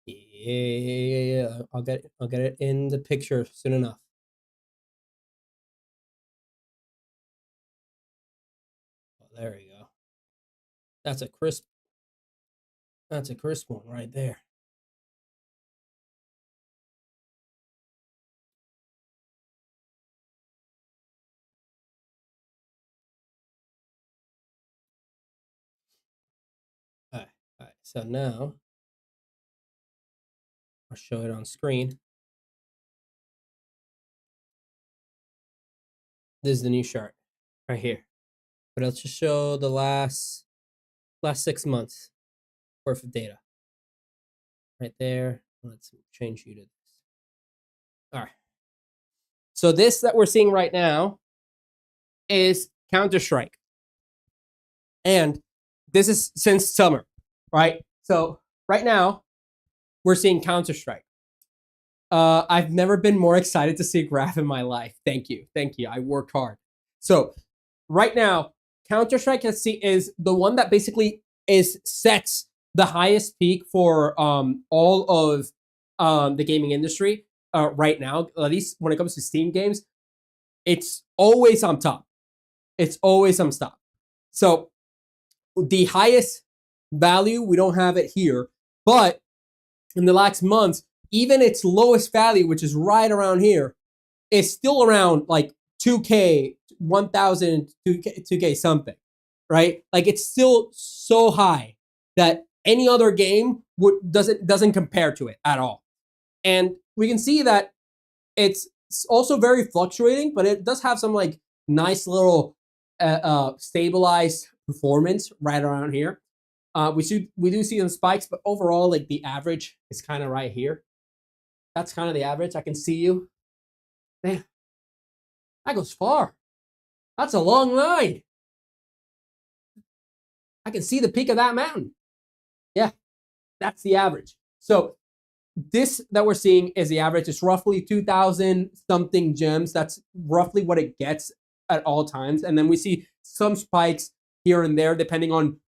Yeah. I'll get it in the picture soon enough. Oh, there we go. That's a crisp one right there. All right. So now I'll show it on screen. This is the new chart right here. But let's just show the last 6 months worth of data. Right there. Let's change you to this. All right. So this that we're seeing right now is Counter-Strike. And this is since summer, right? So right now, we're seeing Counter-Strike. I've never been more excited to see a graph in my life. Thank you. I worked hard. So right now, Counter-Strike is the one that basically sets the highest peak for all of the gaming industry right now. At least when it comes to Steam games, it's always on top. It's always on top. So the highest value, we don't have it here, but in the last months, even its lowest value, which is right around here, is still around like 2K, 1,000, 2K something, right? Like it's still so high that any other game doesn't compare to it at all. And we can see that it's also very fluctuating, but it does have some like nice little stabilized performance right around here. We do see some spikes, but overall, like the average is kind of right here. That's kind of the average. I can see you. Man, that goes far. That's a long line. I can see the peak of that mountain. Yeah, that's the average. So this that we're seeing is the average. It's roughly 2,000 something gems. That's roughly what it gets at all times. And then we see some spikes here and there depending on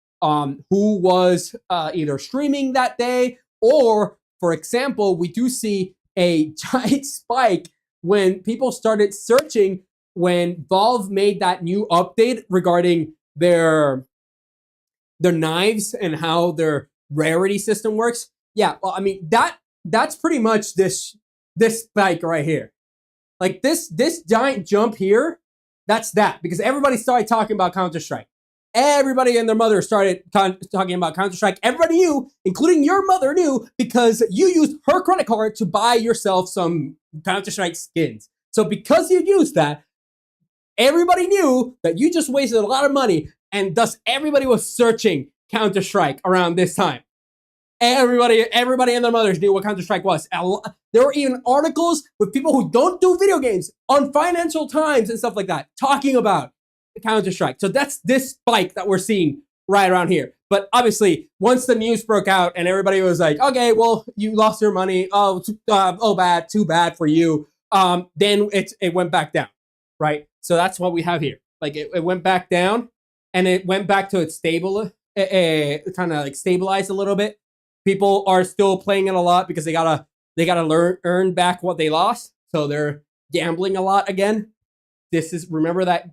who was either streaming that day, or, for example, we do see a giant spike when people started searching when Valve made that new update regarding their knives and how their rarity system works. Yeah, well, I mean that's pretty much this spike right here. Like this giant jump here, that's that, because everybody started talking about Counter-Strike. Everybody and their mother started talking about Counter-Strike. Everybody knew, including your mother knew, because you used her credit card to buy yourself some Counter-Strike skins. So because you used that, everybody knew that you just wasted a lot of money, and thus everybody was searching Counter-Strike around this time. Everybody and their mothers knew what Counter-Strike was. There were even articles with people who don't do video games on Financial Times and stuff like that talking about Counter-Strike. So that's this spike that we're seeing right around here. But obviously, once the news broke out and everybody was like, okay, well, you lost your money. Oh, bad, too bad for you. Then it went back down, right? So that's what we have here. Like it went back down and it went back to its stable, kind of like stabilized a little bit. People are still playing it a lot because they gotta earn back what they lost. So they're gambling a lot again. Remember that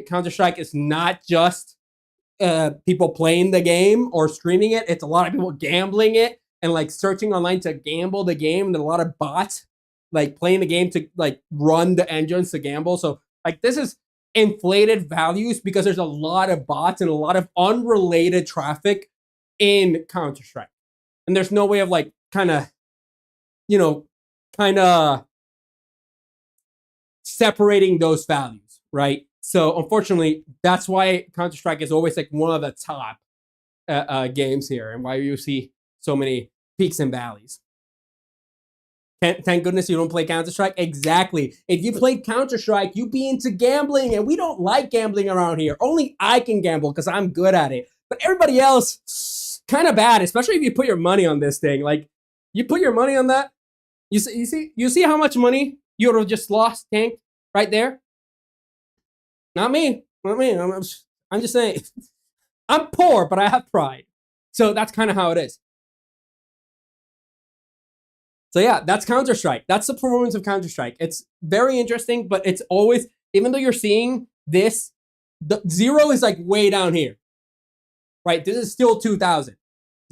Counter-Strike is not just people playing the game or streaming it. It's a lot of people gambling it and like searching online to gamble the game, and a lot of bots like playing the game to like run the engines to gamble. So like this is inflated values because there's a lot of bots and a lot of unrelated traffic in Counter-Strike. And there's no way of like kind of separating those values, right? So unfortunately, that's why Counter-Strike is always like one of the top games here, and why you see so many peaks and valleys. Thank goodness you don't play Counter-Strike. Exactly. If you played Counter-Strike, you'd be into gambling, and we don't like gambling around here. Only I can gamble because I'm good at it. But everybody else, kind of bad, especially if you put your money on this thing. Like, you put your money on that, you see how much money you would have just lost, Tank, right there? Not me. I'm just saying. I'm poor, but I have pride. So that's kind of how it is. So yeah, that's Counter-Strike. That's the performance of Counter-Strike. It's very interesting, but it's always, even though you're seeing this, the 0 is like way down here, right? This is still 2000.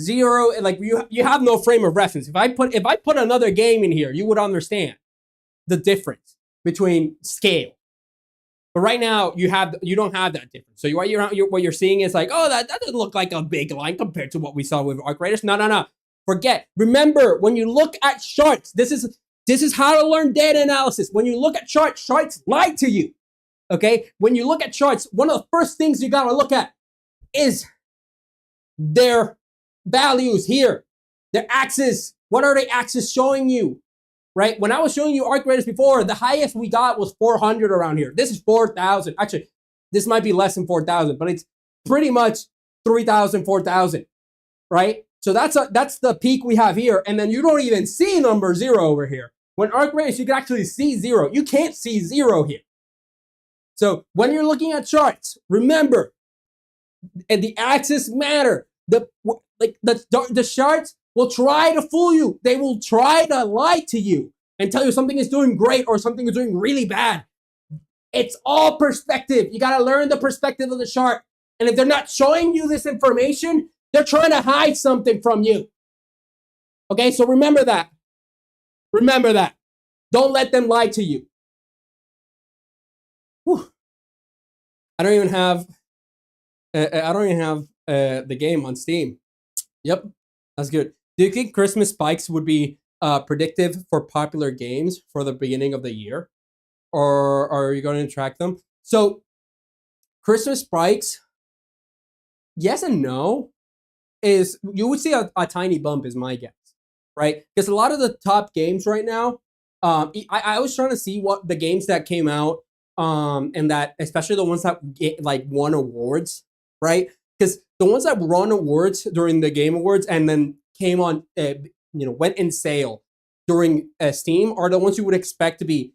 0, like you have no frame of reference. If I put another game in here, you would understand the difference between scale. But right now, you don't have that difference. So what you're seeing is like, oh, that doesn't look like a big line compared to what we saw with Arc Raiders. No. Forget. Remember, when you look at charts, this is how to learn data analysis. When you look at charts lie to you. Okay? When you look at charts, one of the first things you gotta look at is their values here. Their axis. What are the axes showing you? Right? When I was showing you Arc Raiders before, the highest we got was 400 around here. This is 4,000. Actually, this might be less than 4,000, but it's pretty much 3,000, 4,000. Right? So that's the peak we have here, and then you don't even see number 0 over here. When Arc Raiders, you can actually see 0. You can't see 0 here. So when you're looking at charts, remember, and the axis matter. The charts will try to fool you. They will try to lie to you and tell you something is doing great or something is doing really bad. It's all perspective. You got to learn the perspective of the chart. And if they're not showing you this information, they're trying to hide something from you. Okay, so remember that. Remember that. Don't let them lie to you. Whew. I don't even have the game on Steam. Yep, that's good. Do you think Christmas spikes would be predictive for popular games for the beginning of the year? Or are you going to track them? So, Christmas spikes, yes and no. You would see a tiny bump is my guess, right? Because a lot of the top games right now, I was trying to see what the games that came out, and that especially the ones that won awards, right? Because the ones that won awards during the Game Awards and then came on, went in sale during Steam are the ones you would expect to be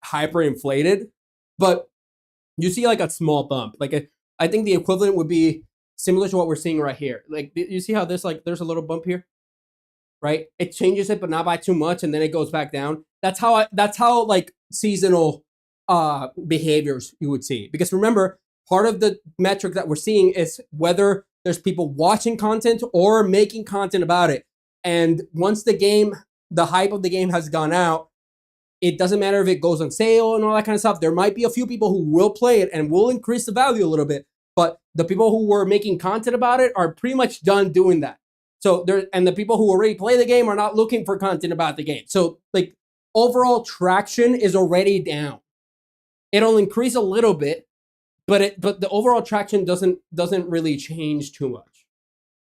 hyperinflated, but you see like a small bump. I think the equivalent would be similar to what we're seeing right here. Like, you see how there's a little bump here, right? It changes it, but not by too much, and then it goes back down. That's how like seasonal behaviors you would see. Because remember, part of the metric that we're seeing is whether there's people watching content or making content about it. And once the hype of the game has gone out, it doesn't matter if it goes on sale and all that kind of stuff. There might be a few people who will play it and will increase the value a little bit. But the people who were making content about it are pretty much done doing that. So the people who already play the game are not looking for content about the game. So like overall traction is already down. It'll increase a little bit, but the overall traction doesn't really change too much.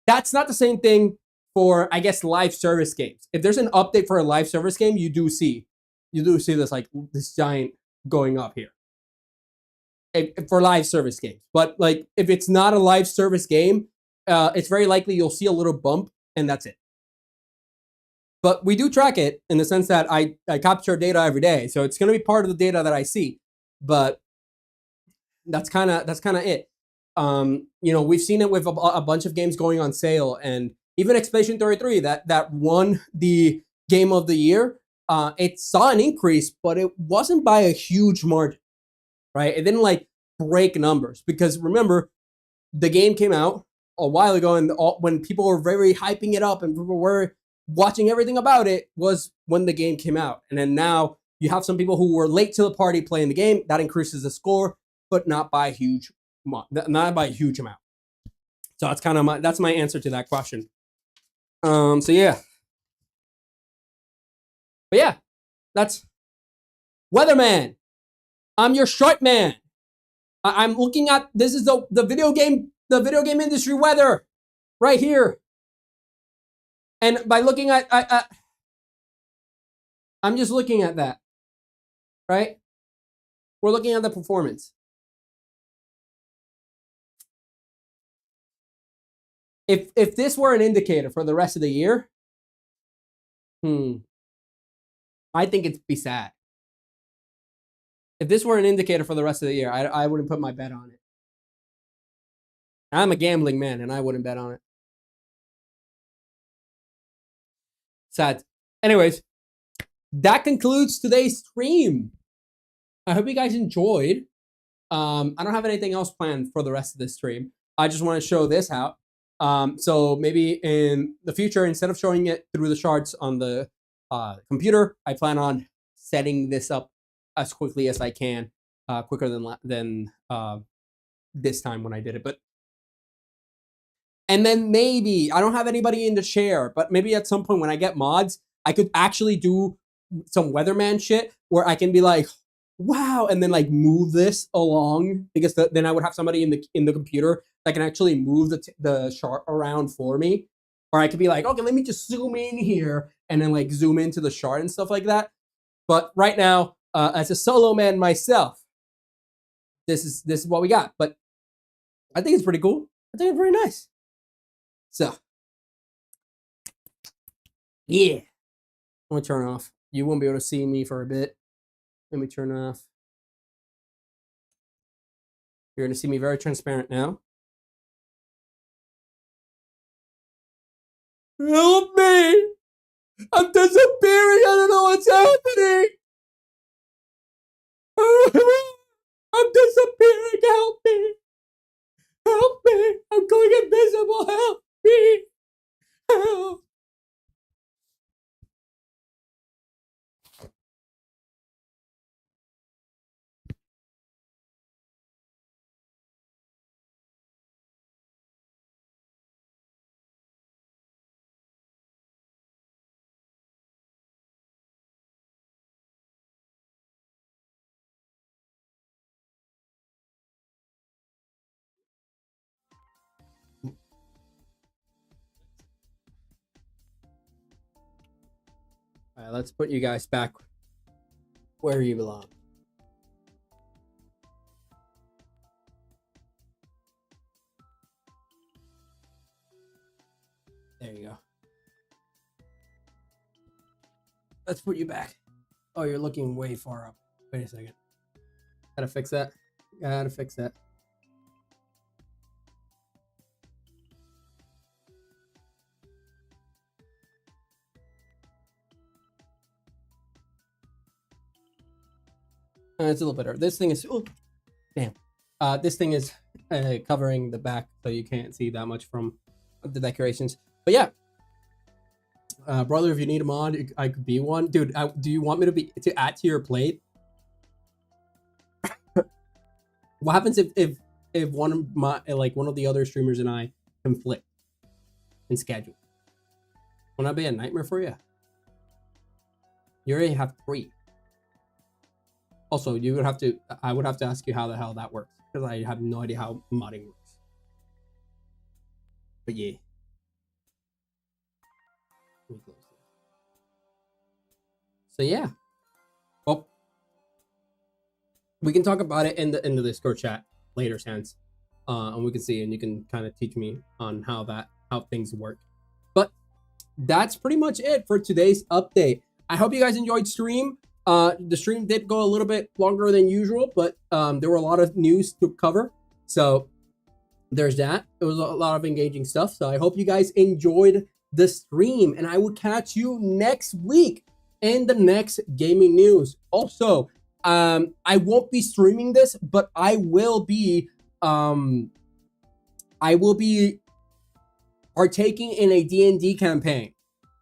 That's not the same thing for, I guess, live service games. If there's an update for a live service game, you do see this like this giant going up here for live service games. But like if it's not a live service game, it's very likely you'll see a little bump and that's it. But we do track it in the sense that I capture data every day, so it's going to be part of the data that I see. But that's kind of it. You know, we've seen it with a bunch of games going on sale, and even Expedition 33 that won the game of the year. It saw an increase, but it wasn't by a huge margin, right? It didn't like break numbers because remember, the game came out a while ago, and when people were very hyping it up and people were watching everything about it was when the game came out. And then now you have some people who were late to the party playing the game. That increases the score, but not by a huge amount. So that's kind of that's my answer to that question. So yeah. But yeah, that's Weatherman. I'm your short man. I'm looking at, this is the video game industry weather right here. And by looking at, I'm just looking at that, right? We're looking at the performance. If this were an indicator for the rest of the year, I think it'd be sad. If this were an indicator for the rest of the year, I wouldn't put my bet on it. I'm a gambling man, and I wouldn't bet on it. Sad. Anyways, that concludes today's stream. I hope you guys enjoyed. I don't have anything else planned for the rest of this stream. I just want to show this out. So maybe in the future, instead of showing it through the charts on the computer, I plan on setting this up as quickly as I can, quicker than this time when I did it. And then maybe, I don't have anybody in the chair, but maybe at some point when I get mods, I could actually do some weatherman shit where I can be like, wow, and then like move this along, because then I would have somebody in the computer that can actually move the chart around for me. Or I could be like, okay, let me just zoom in here and then like zoom into the chart and stuff like that. But right now, as a solo man myself, this is what we got. But I think it's pretty cool. I think it's very nice. So, yeah. I'm gonna turn off. You won't be able to see me for a bit. Let me turn off. You're gonna see me very transparent now. Help me! I'm disappearing! I don't know what's happening! I'm disappearing! Help me! Help me! I'm going invisible! Help me! Help! All right, let's put you guys back where you belong. There you go. Let's put you back. Oh, you're looking way far up. Wait a second. Gotta fix that. Gotta fix that. It's a little better. This thing is, oh, damn. This thing is covering the back, so you can't see that much from the decorations. But yeah, brother, if you need a mod, I could be one, dude. Do you want me to add to your plate? What happens if one of one of the other streamers and I conflict in schedule? Won't that be a nightmare for you? You already have 3. Also, I would have to ask you how the hell that works, because I have no idea how modding works. But yeah. So yeah. Well, we can talk about it in the Discord chat later, Sans. And we can see, and you can kind of teach me on how things work. But that's pretty much it for today's update. I hope you guys enjoyed stream. The stream did go a little bit longer than usual, but there were a lot of news to cover. So there's that. It was a lot of engaging stuff. So I hope you guys enjoyed the stream, and I will catch you next week in the next gaming news. Also, I won't be streaming this, but I will be partaking in a D&D campaign.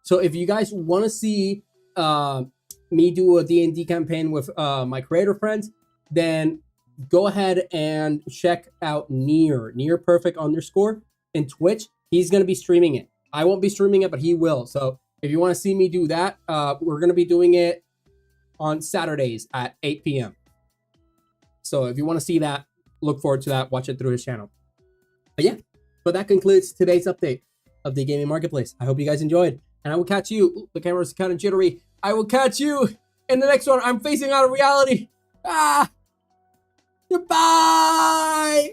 So if you guys want to see me do a D&D campaign with my creator friends, then go ahead and check out Near Perfect _ in Twitch. He's going to be streaming it. I won't be streaming it, but he will. So if you want to see me do that, we're going to be doing it on Saturdays at 8 p.m. So if you want to see that, look forward to that. Watch it through his channel. But yeah, but that concludes today's update of the gaming marketplace. I hope you guys enjoyed, and I will catch you. Ooh, the camera's kind of jittery. I will catch you in the next one. I'm phasing out of reality. Goodbye.